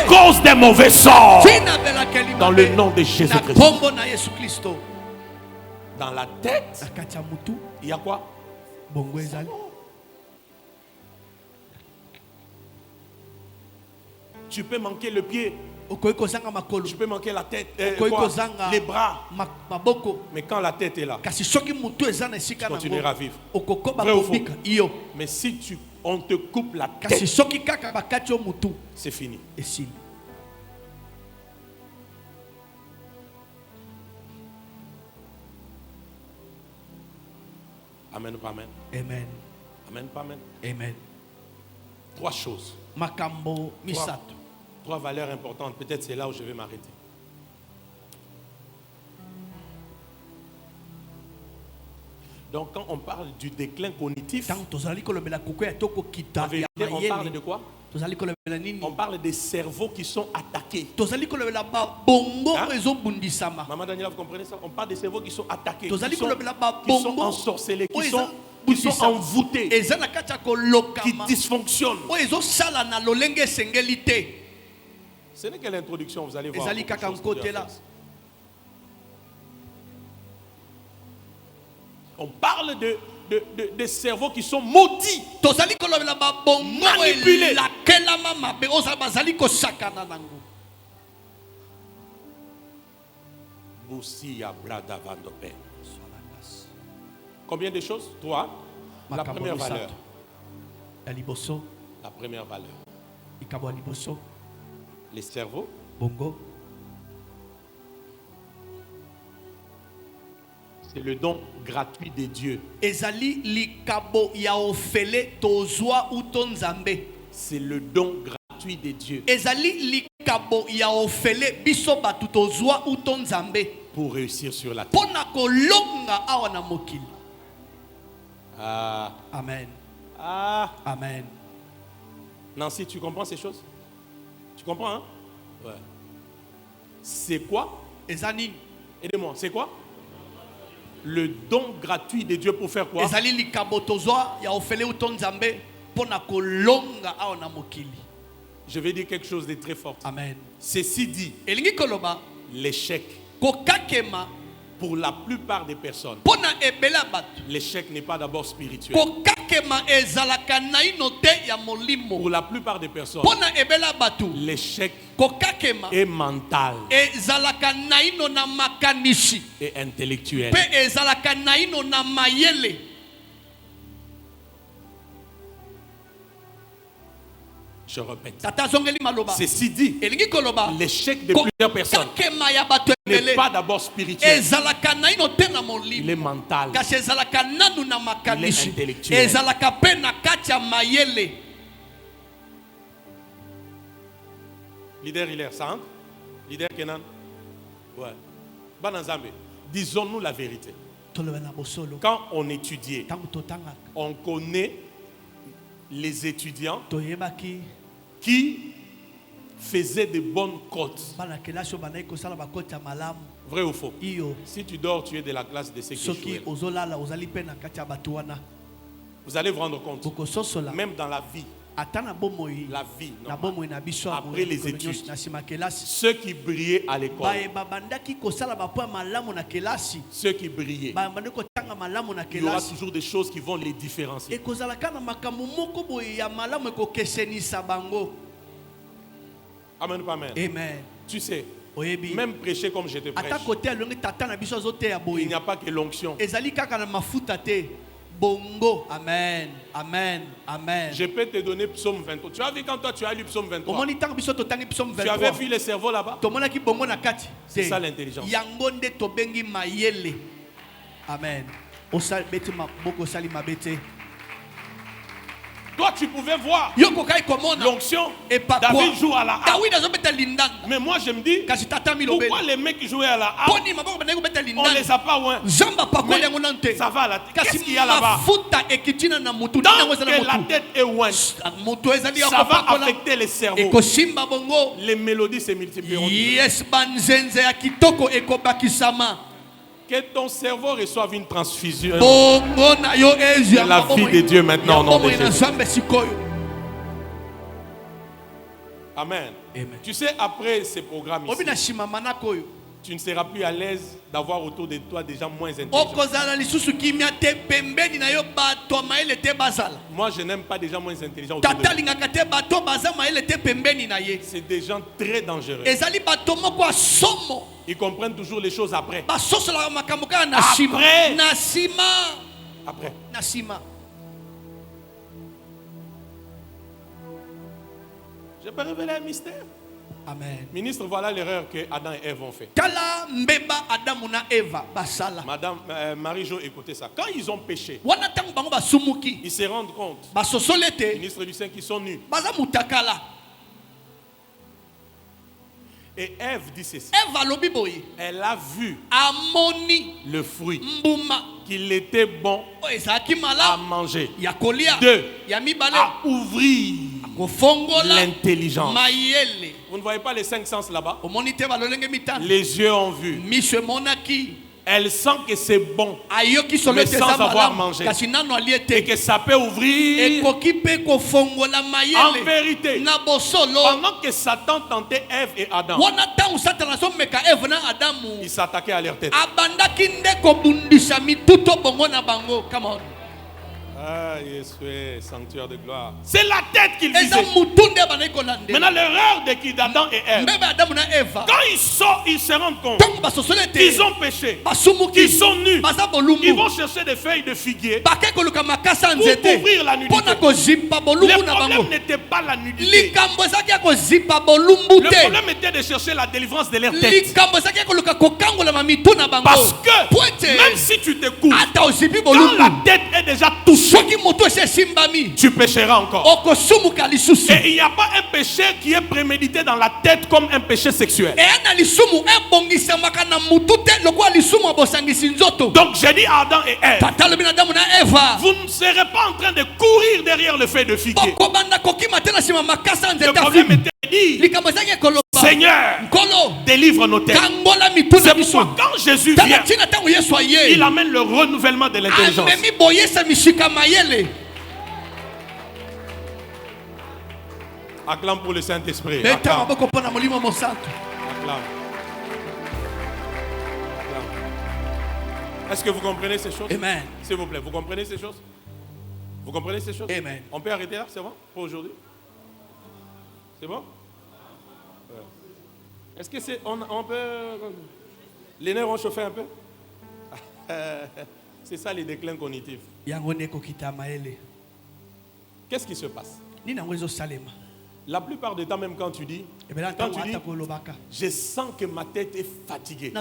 cause d'un mauvais sort. Dans le nom de Jésus-Christ. Dans la tête, il y a quoi? Tu peux manquer le pied. Tu peux manquer la tête, les bras. Mais quand la tête est là, tu continueras à vivre. Vrai ou faux? Mais si on te coupe la tête, c'est fini. Amen, pas amen. Amen. Amen, pas amen. Amen. 3 choses. 3 valeurs importantes. Peut-être c'est là où je vais m'arrêter. Donc quand on parle du déclin cognitif, en vérité, on parle de quoi? On parle des cerveaux qui sont attaqués. Maman Daniela, vous comprenez ça? On parle des cerveaux qui sont attaqués, qui sont ensorcelés, qui sont envoûtés, qui dysfonctionnent. Ce n'est que l'introduction, vous allez voir. On parle de cerveaux qui sont maudits, manipulés. Combien de choses? 3. La première valeur. La première valeur. Les cerveaux. C'est le don gratuit de Dieu. C'est le don gratuit de Dieu. Pour réussir sur la terre. Amen. Amen. Nancy, tu comprends ces choses? Tu comprends, hein? Ouais. C'est quoi? Aidez-moi, c'est quoi? Le don gratuit de Dieu pour faire quoi? Je vais dire quelque chose de très fort. Amen. Ceci dit, l'échec, pour la plupart des personnes, l'échec n'est pas d'abord spirituel. Pour la plupart des personnes, l'échec est mental et intellectuel. Je répète. Ceci dit, l'échec de plusieurs personnes n'est pas d'abord spirituel. Il est mental. Il est intellectuel. Leader Hilaire, ça entre? Leader Kenan? Ouais. Bananzambe, disons-nous la vérité. Quand on étudiait, on connaît les étudiants qui faisaient de bonnes cotes. Vrai ou faux? Si tu dors, tu es de la classe de ceux qui échouent. Vous allez vous rendre compte, même dans la vie, normale, après les études, ceux qui brillaient à l'école, ceux qui brillaient, il y aura toujours des choses qui vont les différencier. Amen, pas amen. Amen. Tu sais, même prêcher comme je te prêche, il n'y a pas que l'onction. Bongo, amen, amen, amen. Je peux te donner psaume 23. Tu as vu quand toi tu as lu psaume 23? Tu avais vu le cerveau là-bas? C'est ça l'intelligence. Amen. Toi tu pouvais voir l'onction. David joue à la harpe. Mais moi je me dis, pourquoi les mecs qui jouaient à la harpe, on les a pas loin? Mais ça va là. Qu'est-ce qu'il y a là-bas? Tant que la tête est loin, ça va affecter les cerveaux. Les mélodies se multiplieront. Que ton cerveau reçoive une transfusion de la vie de Dieu maintenant au nom de Jésus. Amen. Tu sais, après ces programmes ici, tu ne seras plus à l'aise d'avoir autour de toi des gens moins intelligents. Moi, je n'aime pas des gens moins intelligents autour de moi. C'est des gens très dangereux. Ils comprennent toujours les choses après. Après. Je peux révéler un mystère. Amen. Ministre, voilà l'erreur que Adam et Ève ont fait. Madame Marie-Jo, écoutez ça. Quand ils ont péché, ils se rendent compte, ministre du Saint, qu'ils sont nus. Et Ève dit ceci. Elle a vu le fruit qu'il était bon à manger. 2. À ouvrir l'intelligence. Vous ne voyez pas les 5 sens là-bas? Les yeux ont vu. Elle sent que c'est bon, mais sans avoir mangé. Et que ça peut ouvrir. En vérité, pendant que Satan tentait Ève et Adam, il s'attaquait à leur tête. Ah, Yeshua, sanctuaire de gloire. C'est la tête qu'il visait. Maintenant, l'erreur de d'Adam et Ève, quand ils se rendent compte qu'ils ont péché, qu'ils sont nus, ils vont chercher des feuilles de figuier pour couvrir la nudité. Le problème n'était pas la nudité. Le problème était de chercher la délivrance de leur tête. Parce que même si tu te couches, quand la tête est déjà touchée, tu pécheras encore. Et il n'y a pas un péché qui est prémédité dans la tête comme un péché sexuel. Donc j'ai dit à Adam et Ève, vous ne serez pas en train de courir derrière le fait de figuier. Le problème était dit, Seigneur, délivre nos têtes. C'est pourquoi quand Jésus vient, il amène le renouvellement de l'intelligence. Acclame pour le Saint-Esprit. Acclame. Est-ce que vous comprenez ces choses? Amen. S'il vous plaît, vous comprenez ces choses? Vous comprenez ces choses? Amen. On peut arrêter là, c'est bon pour aujourd'hui? C'est bon? Est-ce que c'est... On peut... Les nerfs ont chauffé un peu? C'est ça les déclins cognitifs. Qu'est-ce qui se passe? La plupart du temps, même quand tu dis, je sens que ma tête est fatiguée.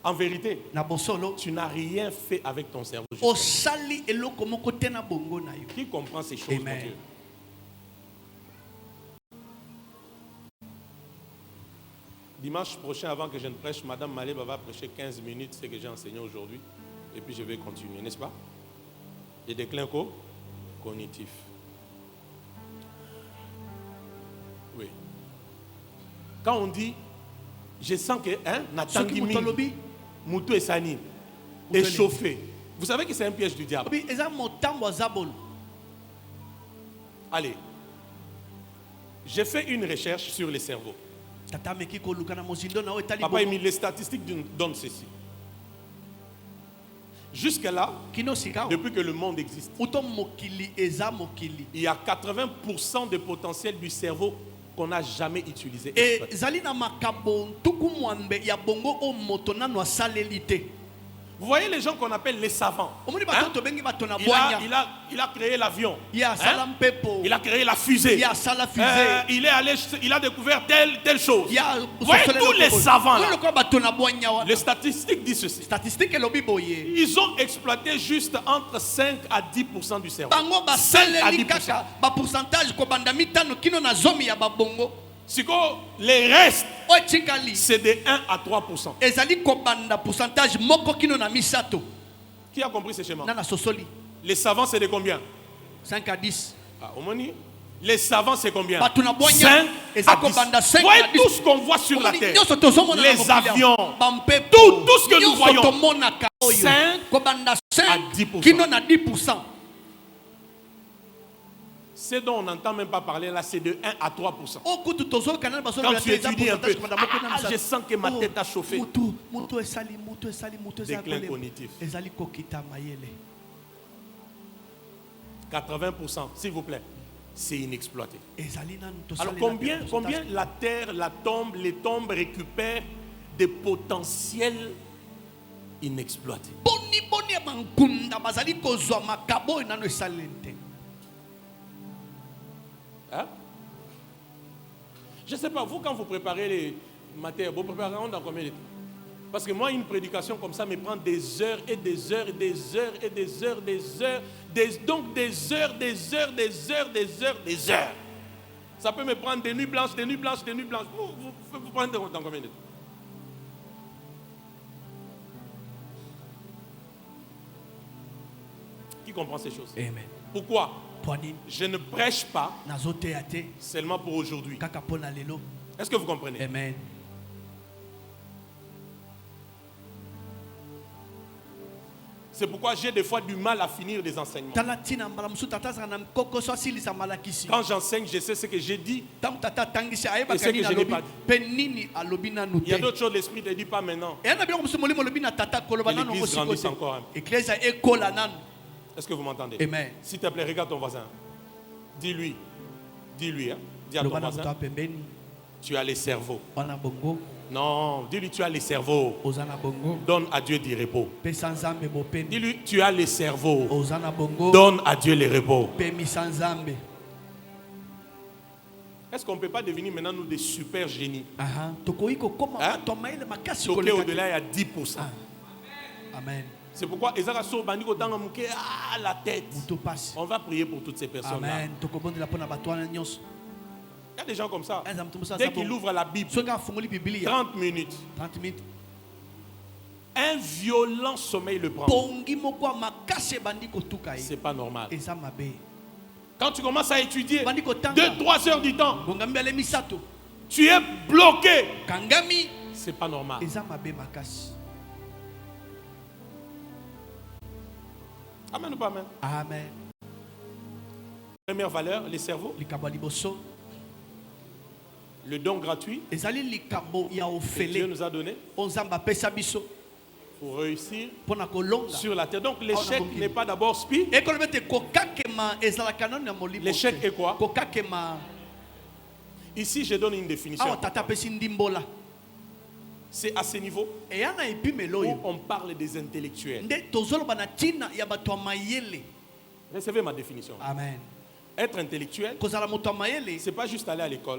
En vérité, tu n'as rien fait avec ton cerveau. Qui comprend ces choses, mon Dieu? Dimanche prochain, avant que je ne prêche, Madame Maleba va prêcher 15 minutes, ce que j'ai enseigné aujourd'hui. Et puis je vais continuer, n'est-ce pas? Les déclins cognitifs. Oui. Quand on dit, je sens que, Nathalie Moutou et Sani, échauffé. Vous savez que c'est un piège du diable. Allez. J'ai fait une recherche sur les cerveaux. Papa Émile, les statistiques donnent ceci. Jusque-là, depuis que le monde existe, il y a 80% de potentiel du cerveau qu'on n'a jamais utilisé. Vous voyez les gens qu'on appelle les savants. Il a créé l'avion. Il a créé la fusée. Il a découvert telle chose. Vous voyez tous les savants là. Les statistiques disent ceci. Ils ont exploité juste entre 5 à 10% du cerveau. 5 à 10%. Les restes, c'est de 1 à 3%. Qui a compris ce schéma? Les savants, c'est de combien? 5 à 10. Les savants, c'est combien? 5 à 10. Vous voyez tout ce qu'on voit sur la terre. Les avions, tout ce que nous voyons. 5 à 10%. Ce dont on n'entend même pas parler là, c'est de 1 à 3%. Quand tu étudies un peu, je sens que ma tête a chauffé. Déclin cognitif. 80%, s'il vous plaît, c'est inexploité. Alors combien la terre, les tombes récupèrent des potentiels inexploités? Hein? Je ne sais pas, vous quand vous préparez les matières, vous préparez dans combien de temps? Parce que moi, une prédication comme ça me prend des heures et des heures et des heures et des heures, donc des heures. Ça peut me prendre des nuits blanches. Vous prenez dans combien de temps? Qui comprend ces choses? Amen. Pourquoi? Je ne prêche pas seulement pour aujourd'hui. Est-ce que vous comprenez? Amen. C'est pourquoi j'ai des fois du mal à finir des enseignements. Quand j'enseigne, je sais ce que j'ai dit et ce que je n'ai pas dit. Il y a d'autres choses, l'esprit ne dit pas maintenant. Que l'église grandisse encore un peu. Est-ce que vous m'entendez? Amen. S'il te plaît, regarde ton voisin. Dis-lui, hein. Dis à ton voisin, tu as les cerveaux. Non, dis-lui, tu as les cerveaux. Donne à Dieu du repos. Dis-lui, tu as les cerveaux. Donne à Dieu les repos. Est-ce qu'on ne peut pas devenir maintenant nous des super génies? Toqué au-delà, il y a 10%. Amen. C'est pourquoi la tête. On va prier pour toutes ces personnes-là. Il y a des gens comme ça. Dès qu'ils ouvrent la Bible, 30 minutes. Un violent sommeil le prend. C'est pas normal. Quand tu commences à étudier 2-3 heures du temps, tu es bloqué. C'est pas normal. Amen ou pas amen? Amen. Première valeur, les cerveaux. Le don gratuit que Dieu nous a donné pour réussir sur la terre. Donc l'échec n'est pas d'abord l'échec est quoi? Ici, je donne une définition. C'est à ce niveau où on parle des intellectuels. Recevez ma définition. Amen. Être intellectuel, c'est pas juste aller à l'école,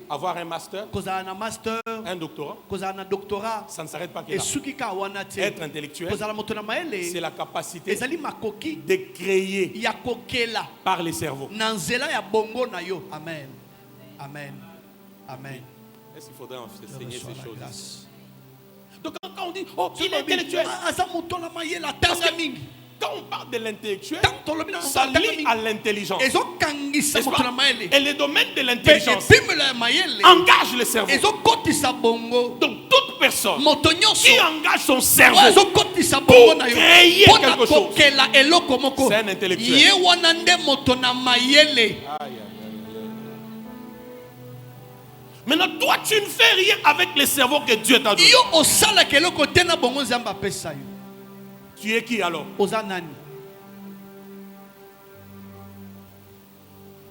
avoir un master, un doctorat, ça ne s'arrête pas que là. Être intellectuel, c'est la capacité de créer par les cerveaux. Amen. Amen. Amen. Est-ce qu'il faudrait enseigner reçois ces la choses? grâce. Donc quand on dit, oh, il est intellectuel. Parce que quand on parle de l'intellectuel, ça lie à l'intelligence. N'est-ce pas? Et le domaine de l'intelligence engage le cerveau. Donc toute personne qui engage son cerveau pour créer quelque chose, c'est un intellectuel. Maintenant, toi, tu ne fais rien avec le cerveau que Dieu t'a donné. Tu es qui alors?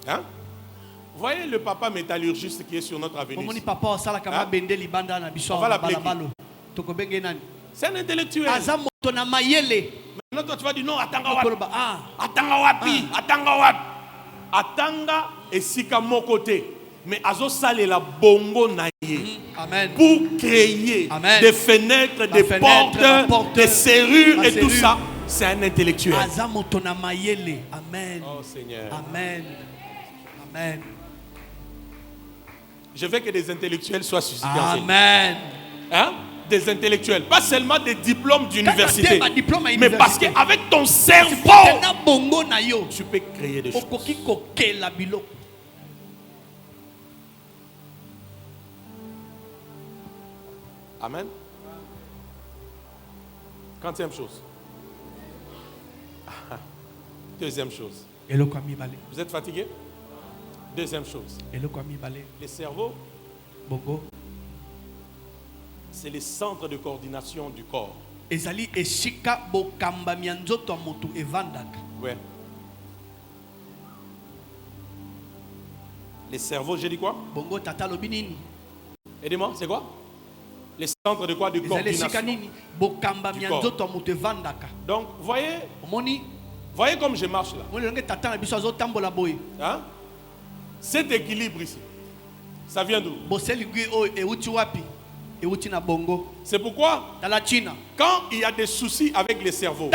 Hein? Voyez le papa métallurgiste qui est sur notre avenue. Hein? On va l'appeler qui? C'est un intellectuel. Maintenant, toi, tu vas dire non, Atanga wapi. Atanga et Sika mon côté. Mais Azo Sale la bongo naïe. Amen. Pour créer des fenêtres, des portes, des serrures et tout ça. C'est un intellectuel. Amen. Oh Seigneur. Amen. Amen. Je veux que des intellectuels soient suscités. Amen. Hein? Des intellectuels, pas seulement des diplômes d'université, mais parce qu'avec ton cerveau, tu peux créer des choses. Amen. Quatrième chose. Deuxième chose. Vous êtes fatigué? Deuxième chose. Le cerveau, c'est le centre de coordination du corps. Ouais. Le cerveau, j'ai dit quoi? Aidez-moi, c'est quoi? Les centres de quoi? De coordination du corps. Donc, voyez comme je marche là. Hein? Cet équilibre ici, ça vient d'où? C'est pourquoi quand il y a des soucis avec le cerveau,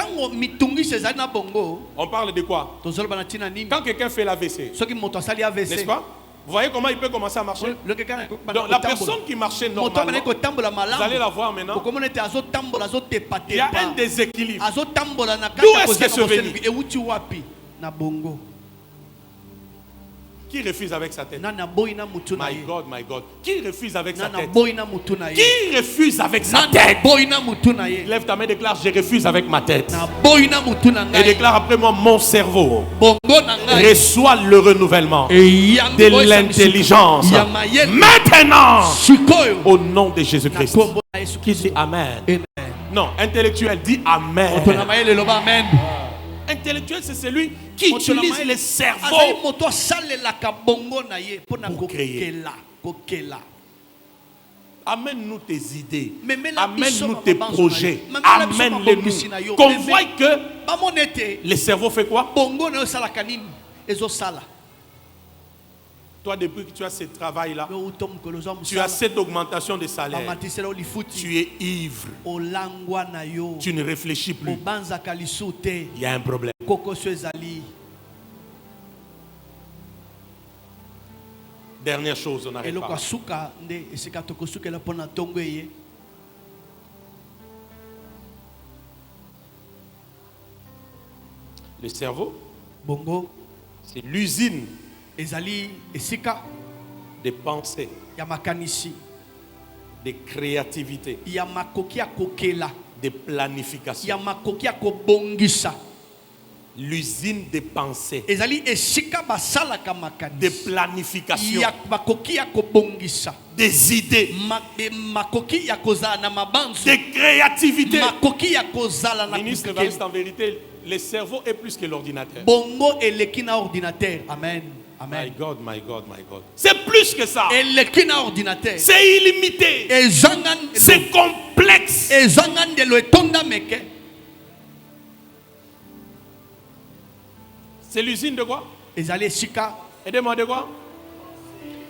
on parle de quoi? Quand quelqu'un fait l'AVC, n'est-ce pas? Vous voyez comment il peut commencer à marcher? Donc la personne qui marchait normalement, vous allez la voir maintenant, il y a un déséquilibre. D'où est-ce que ça vient? Qui refuse avec sa tête? My God, my God. Qui refuse avec sa tête? Qui refuse avec sa tête? Lève ta main et déclare, je refuse avec ma tête. Et déclare après moi, mon cerveau reçoit le renouvellement de l'intelligence. Maintenant, au nom de Jésus-Christ. Qui dit Amen? Non, intellectuel dit Amen. Intellectuel, c'est celui qui utilise le cerveau pour créer. Amène-nous tes idées. Amène-nous tes projets. Amène-les-nous. Qu'on voit que le cerveau fait quoi? Toi, depuis que tu as ce travail-là, tu as cette augmentation de salaire. Tu es ivre. Tu ne réfléchis plus. Il y a un problème. Dernière chose, on n'arrête pas. Le cerveau, c'est l'usine de pensée, de créativité, de planification. L'usine de pensée, de planification, des idées, de créativité. Ministre Evariste, en vérité, le cerveau est plus que l'ordinateur. Amen. Amen. My God, my God, my God. C'est plus que ça. C'est C'est illimité. C'est complexe. C'est l'usine de quoi? Aidez-moi de quoi?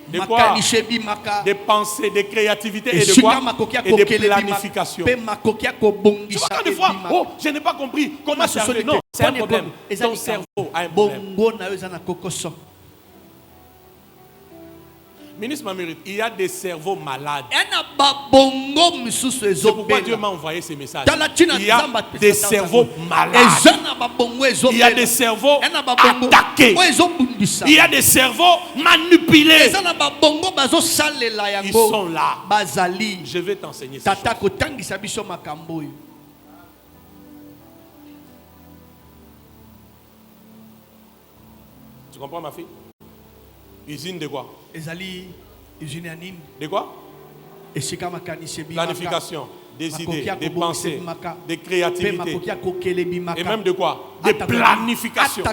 De quoi? De pensée, de créativité et de quoi? Et de planification. Tu vois quand des fois, oh, je n'ai pas compris comment ça se fait. Non, c'est un problème. Ton cerveau a un problème. Ministre Mamiri, il y a des cerveaux malades. C'est C'est pourquoi Dieu m'a envoyé ces messages. Il y a des cerveaux malades. Il y a des cerveaux attaqués. Il y a des cerveaux manipulés. Ils sont là. Je vais t'enseigner ces choses. Tu comprends ma fille? Usine de quoi? De quoi? Planification, des idées, des pensées, des créativités. Et même de quoi? Des planifications.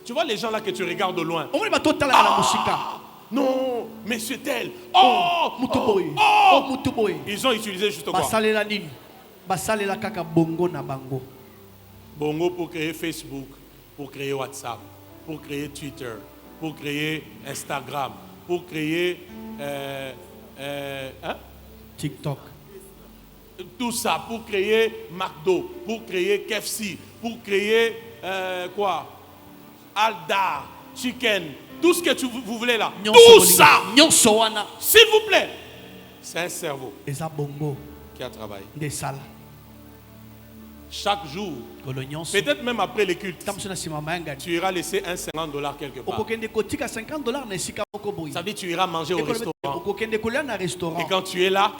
Tu vois les gens là que tu regardes de loin. Ah, non, monsieur tel. Oh, ils ont utilisé juste quoi? Bongo pour créer Facebook, pour créer WhatsApp, pour créer Twitter, pour créer Instagram, pour créer TikTok. Tout ça, pour créer McDo, pour créer KFC, pour créer quoi? Alda, Chicken, tout ce que vous voulez là. Tout ça, s'il vous plaît, c'est un cerveau qui a travaillé. Chaque jour, peut-être même après les cultes, tu iras laisser un $50 quelque part. Ça veut dire que tu iras manger au restaurant. Et quand tu es là,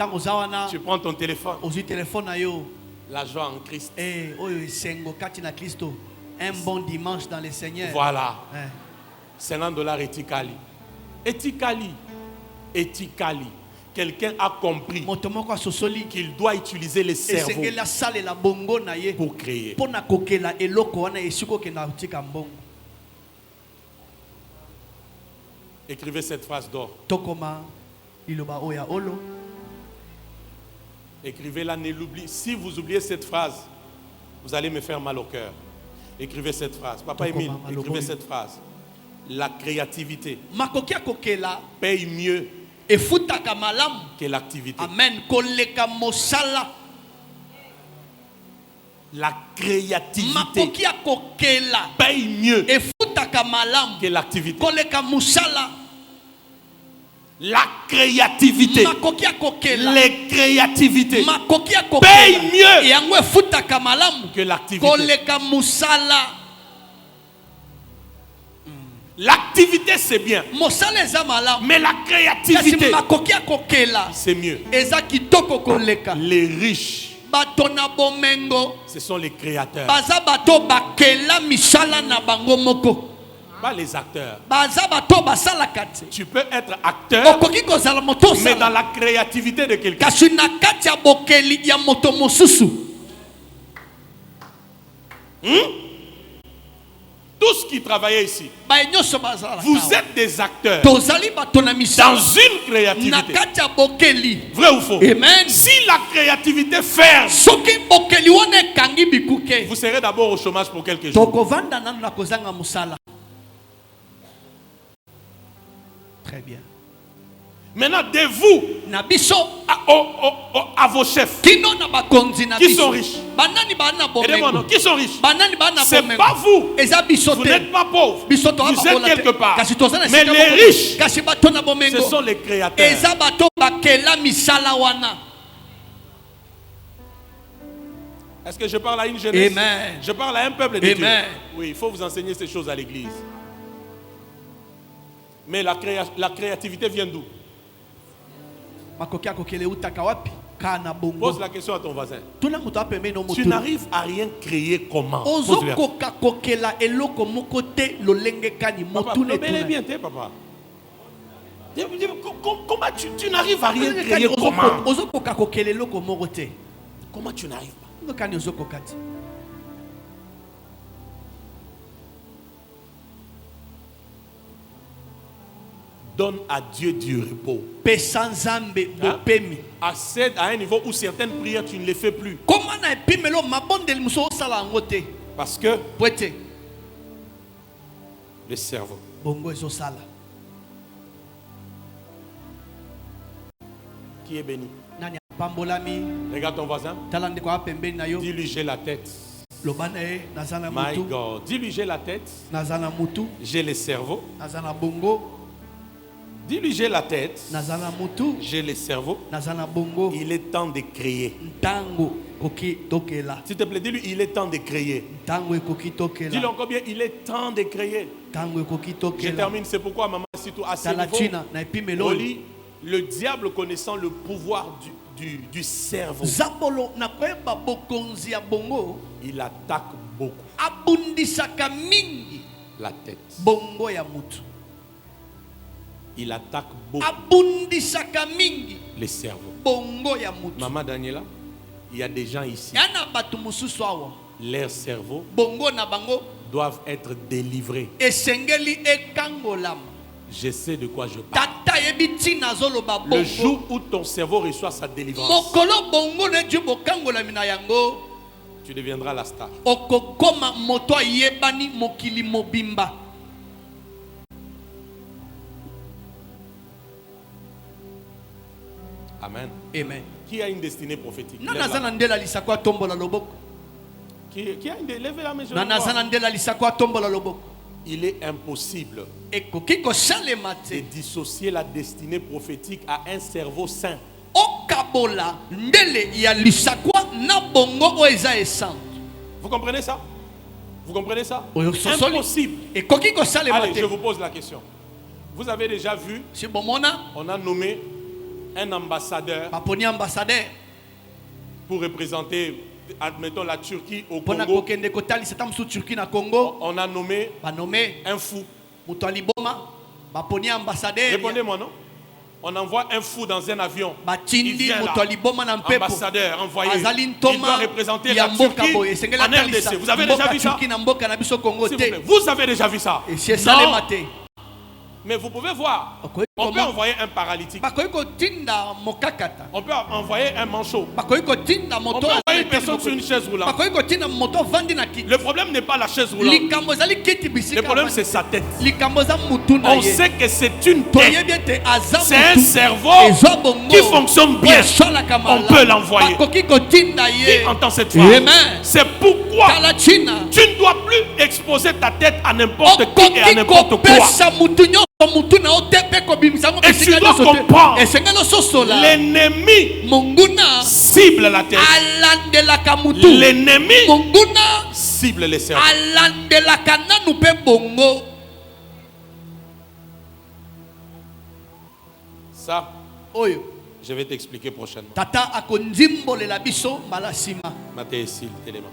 tu prends ton téléphone. La joie en Christ. Un bon dimanche dans le Seigneur. Voilà. $50 Etikali. Quelqu'un a compris qu'il doit utiliser les cerveaux pour créer. Écrivez cette phrase d'or. Écrivez-la, ne l'oubliez. Si vous oubliez cette phrase, vous allez me faire mal au cœur. Écrivez cette phrase. Papa Emile, écrivez cette phrase. La créativité paye mieux que l'activité. Amen. La créativité paye mieux que l'activité. La créativité, les créativités payent mieux que l'activité. L'activité c'est bien, mais la créativité c'est mieux. Les riches, ce sont les créateurs, pas les acteurs. Tu peux être acteur, mais dans la créativité de quelqu'un. Tous qui travaillent ici, vous êtes des acteurs dans une créativité. Vrai ou faux? Amen. Si la créativité ferme, vous serez d'abord au chômage pour quelques jours. Très bien. Maintenant, de vous à vos chefs qui sont riches. Aidez-moi, qui sont riches. C'est pas vous. Vous n'êtes pas pauvres. Vous êtes quelque part. Mais les riches, ce sont les créateurs. Est-ce que je parle à une jeunesse? Amen. Je parle à un peuple de Dieu. Oui, il faut vous enseigner ces choses à l'église. Mais la créativité vient d'où? Pose la question à ton voisin. Tu n'arrives à rien créer comment? Pose-le. Papa, bien, papa. Comment tu n'arrives à rien créer comment? Comment tu n'arrives pas? Donne à Dieu du repos. Accède à un niveau où certaines prières tu ne les fais plus. Parce que le cerveau. Qui est béni? Regarde ton voisin. Dis-lui j'ai la tête. My God. Dis-lui j'ai la tête. J'ai le cerveau. Dis-lui, j'ai la tête, nazana mutu, j'ai le cerveau. nazana bongo, Il est temps de créer. ntango koki tokela, S'il te plaît, dis-lui, il est temps de créer. ntango ekoki Dis-lui tokela, encore bien, il est temps de créer. ntango ekoki Je tokela. termine, c'est pourquoi maman, si tout à ce Tala niveau, china na epimelo Oli, le diable connaissant le pouvoir du cerveau, zabolo na koyeba bokonzi ya bongo il attaque beaucoup abundisaka mingi la tête. bongo ya mutu, Il attaque beaucoup abundisaka mingi le cerveau. bongo ya mutu. Maman Daniela, il y a des gens ici, Yana batu mususu awa leurs cerveaux bongo na bango doivent être délivrés. esengeli ekangolama. Je sais de quoi je parle. Tata yebi tina zoloba Le bongo jour où ton cerveau reçoit sa délivrance, mokolo bongo ne ju bokangola mina yango tu deviendras la star. okokoma moto ayebani mokili mobimba. Amen. Amen. Qui a une destinée prophétique? Na Lève la nazana ndela lisako atombola loboko. Qui a une levez la main, je Na veux voir. nazana ndela lisako atombola loboko. Il est impossible Ekoki kosalema de te dissocier la destinée prophétique à un cerveau sain. okabola ndele ya lisako na bongo oyo eza esante. Vous comprenez ça? Vous comprenez ça? Oyo sosoli. Impossible. Ekoki kosalema Allez, je te. vous pose la question. Vous avez déjà vu, Si bomona on a nommé un ambassadeur baponi ambassadeur pour représenter, admettons, la Turquie au pona Congo. kokende kotalisa ta musu Turquie na Congo. On a nommé Banome un fou. mutu aliboma baponi ambassadeur. Répondez-moi, non? On envoie un fou dans un avion. Il Batindi vient là. mutu aliboma na mpepo. Ambassadeur envoyé. Azali Il doit ntoma représenter ya la mboka Turquie boye. Esengeli en atalisa RDC. Vous avez déjà mboka vu ça? Turquie na mboka na biso Congo S'il vous te. plaît. Vous avez déjà vu ça? Et si esalema Non. te. Mais vous pouvez voir. Okoki On peut koma- envoyer un paralytique. bakoki kotinda mokakata. On peut envoyer un manchot. Bakoki kotinda On moto peut envoyer azali une personne te sur une chaise roulante. bakoki kotinda moto vandi na kiti. Le problème n'est pas la chaise roulante. Likambo ezali kiti bisika. Le problème, c'est sa tête. likambo eza mutu na On ye. sait que c'est une tête. Toyebi ete aza C'est un mutu. cerveau Ezwa bongo. qui fonctionne bien. Oyo esalaka On malamu. peut l'envoyer. Bakoki kotinda ye. Qui entend cette phrase? Amen. C'est pourquoi Tala china. tu ne dois plus exposer ta tête à n'importe qui et à Okoki n'importe quoi. kopesa mutu nyonso mutu na ote pe kobimisa ngo Et tu esika dois nyonso te. comprendre. Esengeli ososola. L'ennemi Monguna cible la tête. alandelaka mutu. L'ennemi Monguna cible les cerveaux. alandelaka nanu pe bongo. Ça, Oyo je vais t'expliquer prochainement. tata akonzimbolela biso mbala nsima. Matthieu ici, l'élément.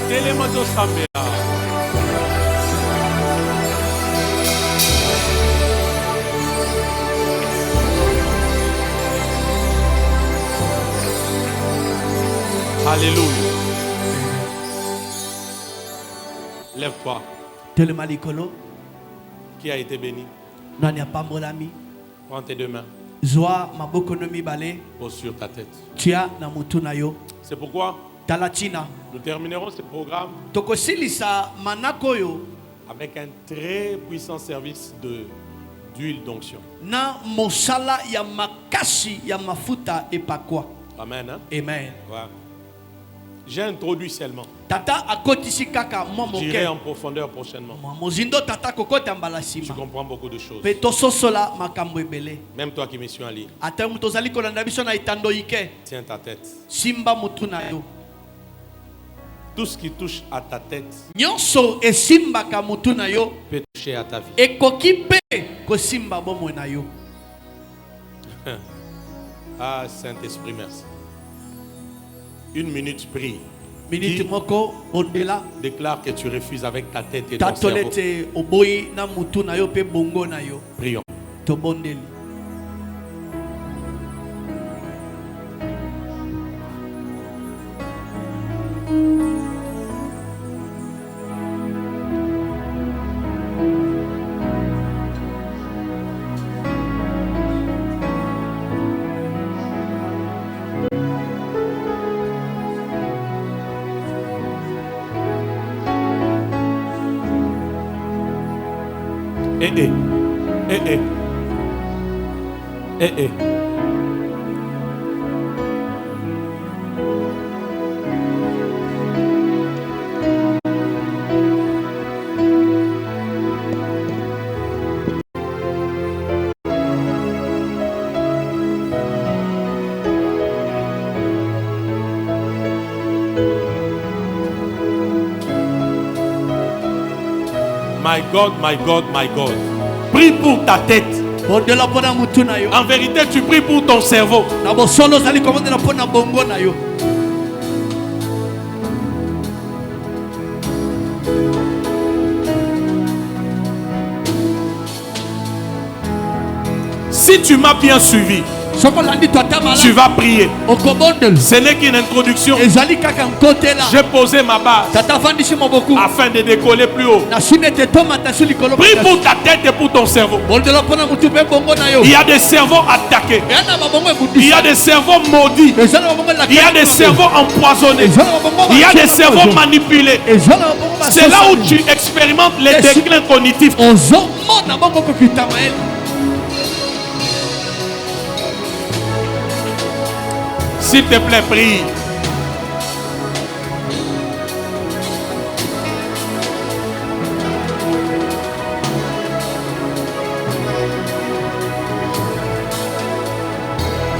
L'élément de Sambéa. Alléluia. Lève-toi. Telema likolo Qui a été béni? nani apambolami. Prends tes deux mains. Zwa maboko no mibale Pose sur ta tête. tia na mutu na yo. C'est pourquoi Tala china. nous terminerons ce programme Tokosilisa manako oyo avec un très puissant service d'huile d'onction. na mosala ya makasi ya mafuta epakwa. Amen. Hein? Amen. Ouais. J'ai introduit seulement. Tata akotisi kaka mwa J'irai en moke. profondeur prochainement. Mozindo tata kokota mbala Tu sima. comprends beaucoup de choses. Pe tososola makambo ebele. Même toi qui me suis en ligne, Ata mutu ozali kolanda biso na itando ike. tiens ta tête. Simba mutu na yo. Tout ce qui touche à ta tête Nyonso esimbaka mutu na yo. peut toucher à ta vie. Ekoki pe kosimba bomoi na yo. Ah, Saint-Esprit, merci. Une minute, prie. Minute Dis, moko ondela. déclare que tu refuses avec ta tête et ton cerveau. Tatolete oboyi na mutu na yo pe bongo na yo. Prions. Tobondeli. My God, my God, my God. Prie pour ta tête. En vérité, tu pries pour ton cerveau. Si tu m'as bien suivi, tu vas prier. Ce n'est qu'une introduction. J'ai posé ma base afin de décoller plus haut. Prie pour ta tête et pour ton cerveau. Il y a des cerveaux attaqués. Il y a des cerveaux maudits. Il y a des cerveaux empoisonnés. Il y a des cerveaux manipulés. C'est là où tu expérimentes les déclins cognitifs. S'il te plaît, prie.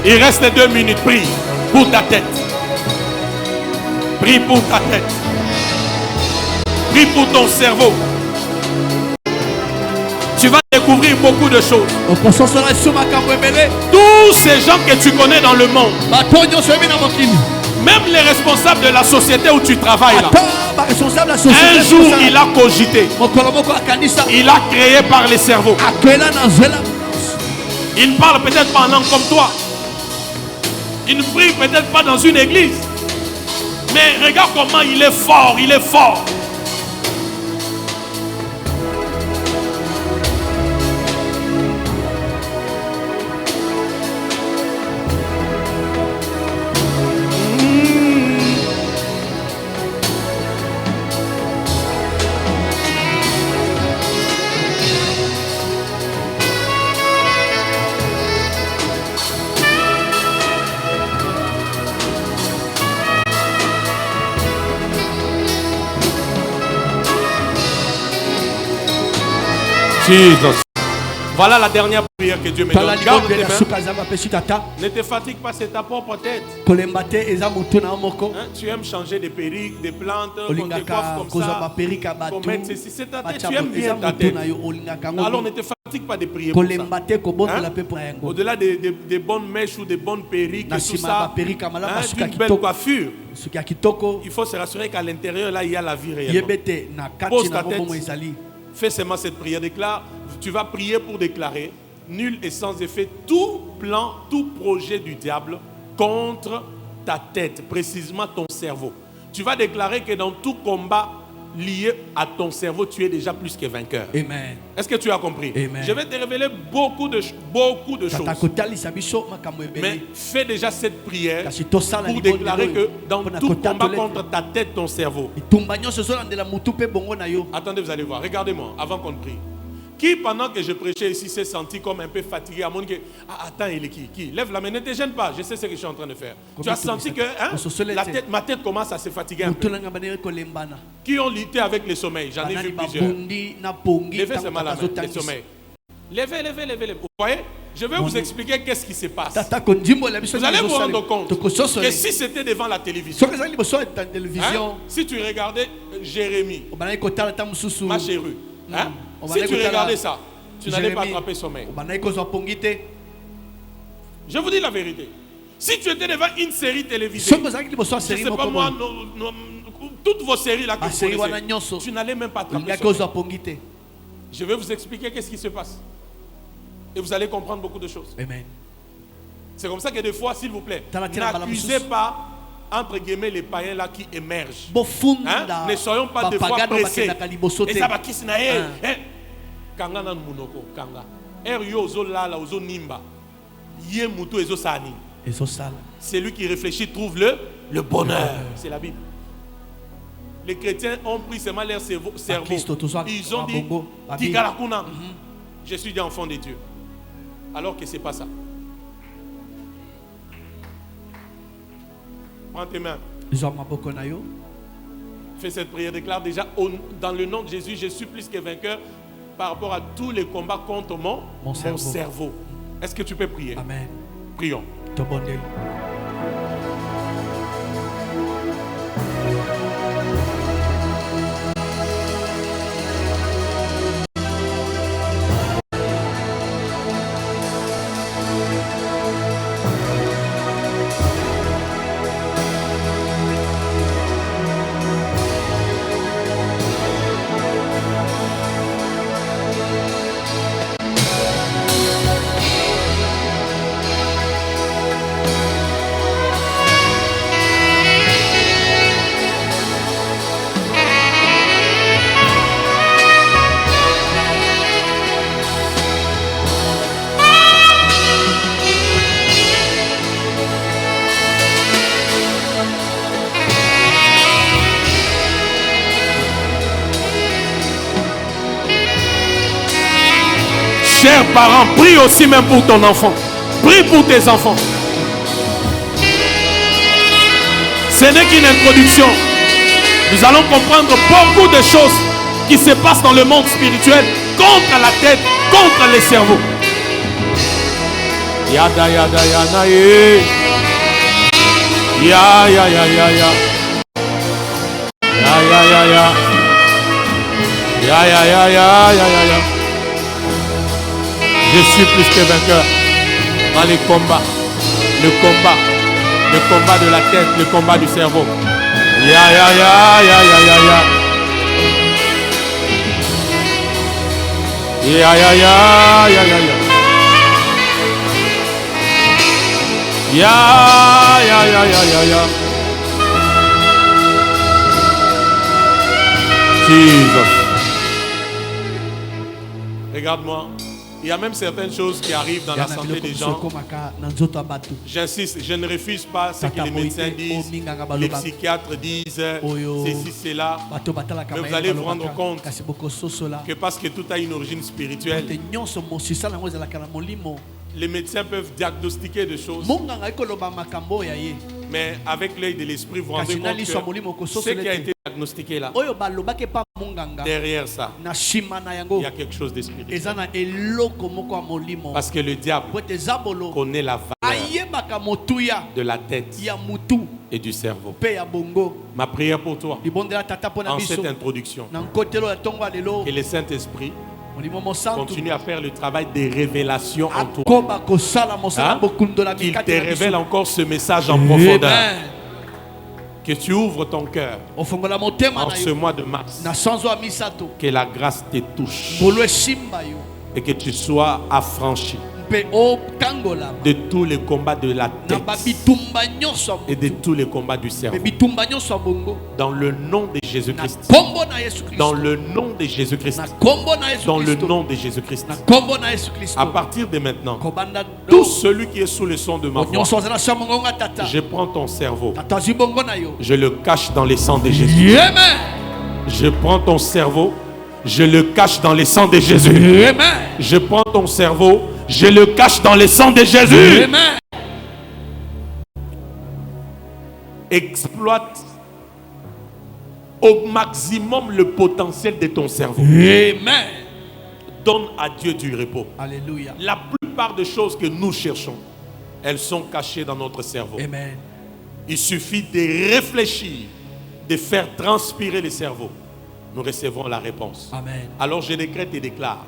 Il reste 2 minutes. Prie pour ta tête. Prie pour ta tête. Prie pour ton cerveau. Tu vas découvrir beaucoup de choses. Tous ces gens que tu connais dans le monde, même les responsables de la société où tu travailles là, un jour il a cogité. Il a créé par les cerveaux. Il ne parle peut-être pas en langue comme toi. Il ne prie peut-être pas dans une église. Mais regarde comment il est fort. Il est fort. Jesus. Voilà la dernière prière que Dieu me donne. Garde tes mains. Ne te fatigue pas, c'est ta propre tête. Hein, tu aimes changer des perruques, des plantes, qu'on te coiffe comme ça, qu'on mette ceci. C'est ta tête, tu aimes bien ta tête. Alors ne te fatigue pas de prier pour ça. Hein? Au-delà des bonnes mèches ou des bonnes perruques, tout ça, hein, d'une belle coiffure, il faut se rassurer qu'à l'intérieur, là, il y a la vie réelle. Pose ta tête. Fais seulement cette prière. Déclare, tu vas prier pour déclarer nul et sans effet tout plan, tout projet du diable contre ta tête, précisément ton cerveau. Tu vas déclarer que dans tout combat lié à ton cerveau, tu es déjà plus que vainqueur. Amen. Est-ce que tu as compris? Amen. Je vais te révéler beaucoup de choses. Mais fais déjà cette prière pour déclarer que dans tout combat contre ta tête, ton cerveau. Attendez, vous allez voir. Regardez-moi avant qu'on prie. Qui, pendant que je prêchais ici, s'est senti comme un peu fatigué? À mon que, attends, il est qui? Lève la main, ne te gêne pas. Je sais ce que je suis en train de faire. Tu as senti que ma tête commence à se fatiguer un peu. Qui ont lutté avec le sommeil? J'en ai vu plusieurs. Levez seulement la main, le sommeil. Levez. Vous voyez? Je vais vous expliquer qu'est-ce qui se passe. Vous allez vous rendre compte que si c'était devant la télévision, hein, si tu regardais Jérémie, ma chérie, hein, si tu regardais ça, tu n'allais pas attraper sommeil. Je vous dis la vérité. Si tu étais devant une série télévisée, je ne sais pas moi, toutes vos séries là que vous connaissez, tu n'allais même pas attraper sommeil. Je vais vous expliquer qu'est-ce qui se passe. Et vous allez comprendre beaucoup de choses. Amen. C'est comme ça que des fois, s'il vous plaît, n'accusez pas, entre guillemets, les païens là qui émergent. Hein? Ne soyons pas des fois pressés. Et ça va qui s'en aille. Kanga nan munoko, kanga. Yo zo lala, ozo nimba. Yé muto ezo sani. C'est lui qui réfléchit, trouve le bonheur. C'est la Bible. Les chrétiens ont pris seulement leur cerveau. Ils ont dit, Tigarakuna. Je suis déjà enfant de Dieu. Alors que ce n'est pas ça. Prends tes mains. Fais cette prière. Déclare déjà dans le nom de Jésus, je suis plus que vainqueur par rapport à tous les combats contre mon cerveau. Est-ce que tu peux prier? Amen. Prions. Chers parents, prie aussi même pour ton enfant. Prie pour tes enfants. Ce n'est qu'une introduction. Nous allons comprendre beaucoup de choses qui se passent dans le monde spirituel contre la tête, contre les cerveaux. Yada yada yana ye. Ya ya ya ya ya. Ya ya ya ya. Ya ya ya ya ya ya ya. Je suis plus que vainqueur dans les combats. Le combat de la tête, le combat du cerveau. Ya ya ya ya ya ya ya. Ya ya ya ya ya ya. Ya ya ya ya ya ya. Jesus. Regarde-moi. Il y a même certaines choses qui arrivent dans la santé des gens. J'insiste, je ne refuse pas ce que les médecins disent, les psychiatres disent, ceci, cela. Mais vous allez vous rendre compte que parce que tout a une origine spirituelle, les médecins peuvent diagnostiquer des choses. Mais avec l'œil de l'esprit, vous vous rendez compte que ce qui a été diagnostiqué là, derrière ça, il y a quelque chose de spirituel. Parce que le diable connaît la valeur de la tête et du cerveau. Ma prière pour toi, en cette introduction, que le Saint-Esprit continue à faire le travail de révélation en toi. Qu'il te révèle encore ce message en profondeur. Que tu ouvres ton cœur en ce mois de mars. Que la grâce te touche. Et que tu sois affranchi de tous les combats de la tête et de tous les combats du cerveau. Dans le nom de Jésus-Christ. Dans le nom de Jésus-Christ. Dans le nom de Jésus-Christ. À partir de maintenant, tout celui qui est sous le son de ma voix, je prends ton cerveau, je le cache dans les sangs de Jésus. Je prends ton cerveau, je le cache dans les sangs de Jésus. Je prends ton cerveau, je le cache dans les sangs de Jésus. Amen. Exploite au maximum le potentiel de ton cerveau. Amen. Donne à Dieu du repos. Alléluia. La plupart des choses que nous cherchons, elles sont cachées dans notre cerveau. Amen. Il suffit de réfléchir, de faire transpirer le cerveau. Nous recevons la réponse. Amen. Alors je décrète et déclare,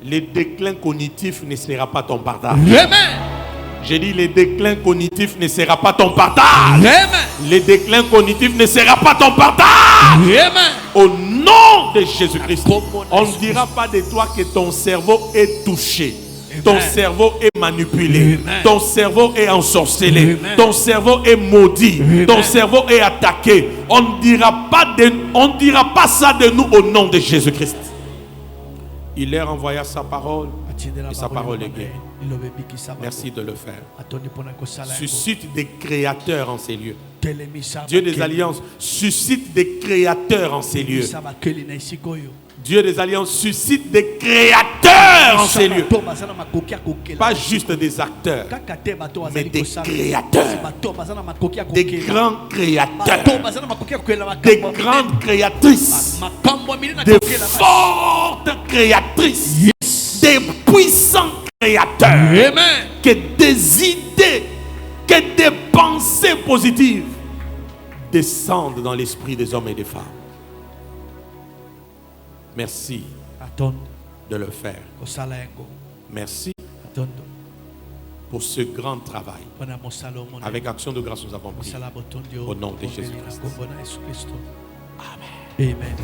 le déclin cognitif ne sera pas ton partage. Amen. J'ai dit, le déclin cognitif ne sera pas ton partage. Amen. Le déclin cognitif ne sera pas ton partage. Amen. Au nom de Jésus-Christ, on ne dira pas de toi que ton cerveau est touché. Amen. Ton cerveau est manipulé. Amen. Ton cerveau est ensorcelé. Amen. Ton cerveau est maudit. Amen. Ton cerveau est attaqué. On ne dira pas ça de nous au nom de Jésus-Christ. Il leur envoya sa parole et sa parole est guérie. Merci de le faire. Suscite des créateurs en ces lieux. Dieu des alliances, suscite des créateurs en ces lieux. Dieu des alliances suscite des créateurs en ces lieux. Pas juste des acteurs, mais des créateurs. Des grands créateurs. Des grandes créatrices. Des fortes créatrices. Des puissants créateurs. Amen. Que des idées, que des pensées positives descendent dans l'esprit des hommes et des femmes. Merci de le faire. Merci pour ce grand travail. Avec action de grâce, nous avons prié. Au nom de Jésus-Christ. Amen.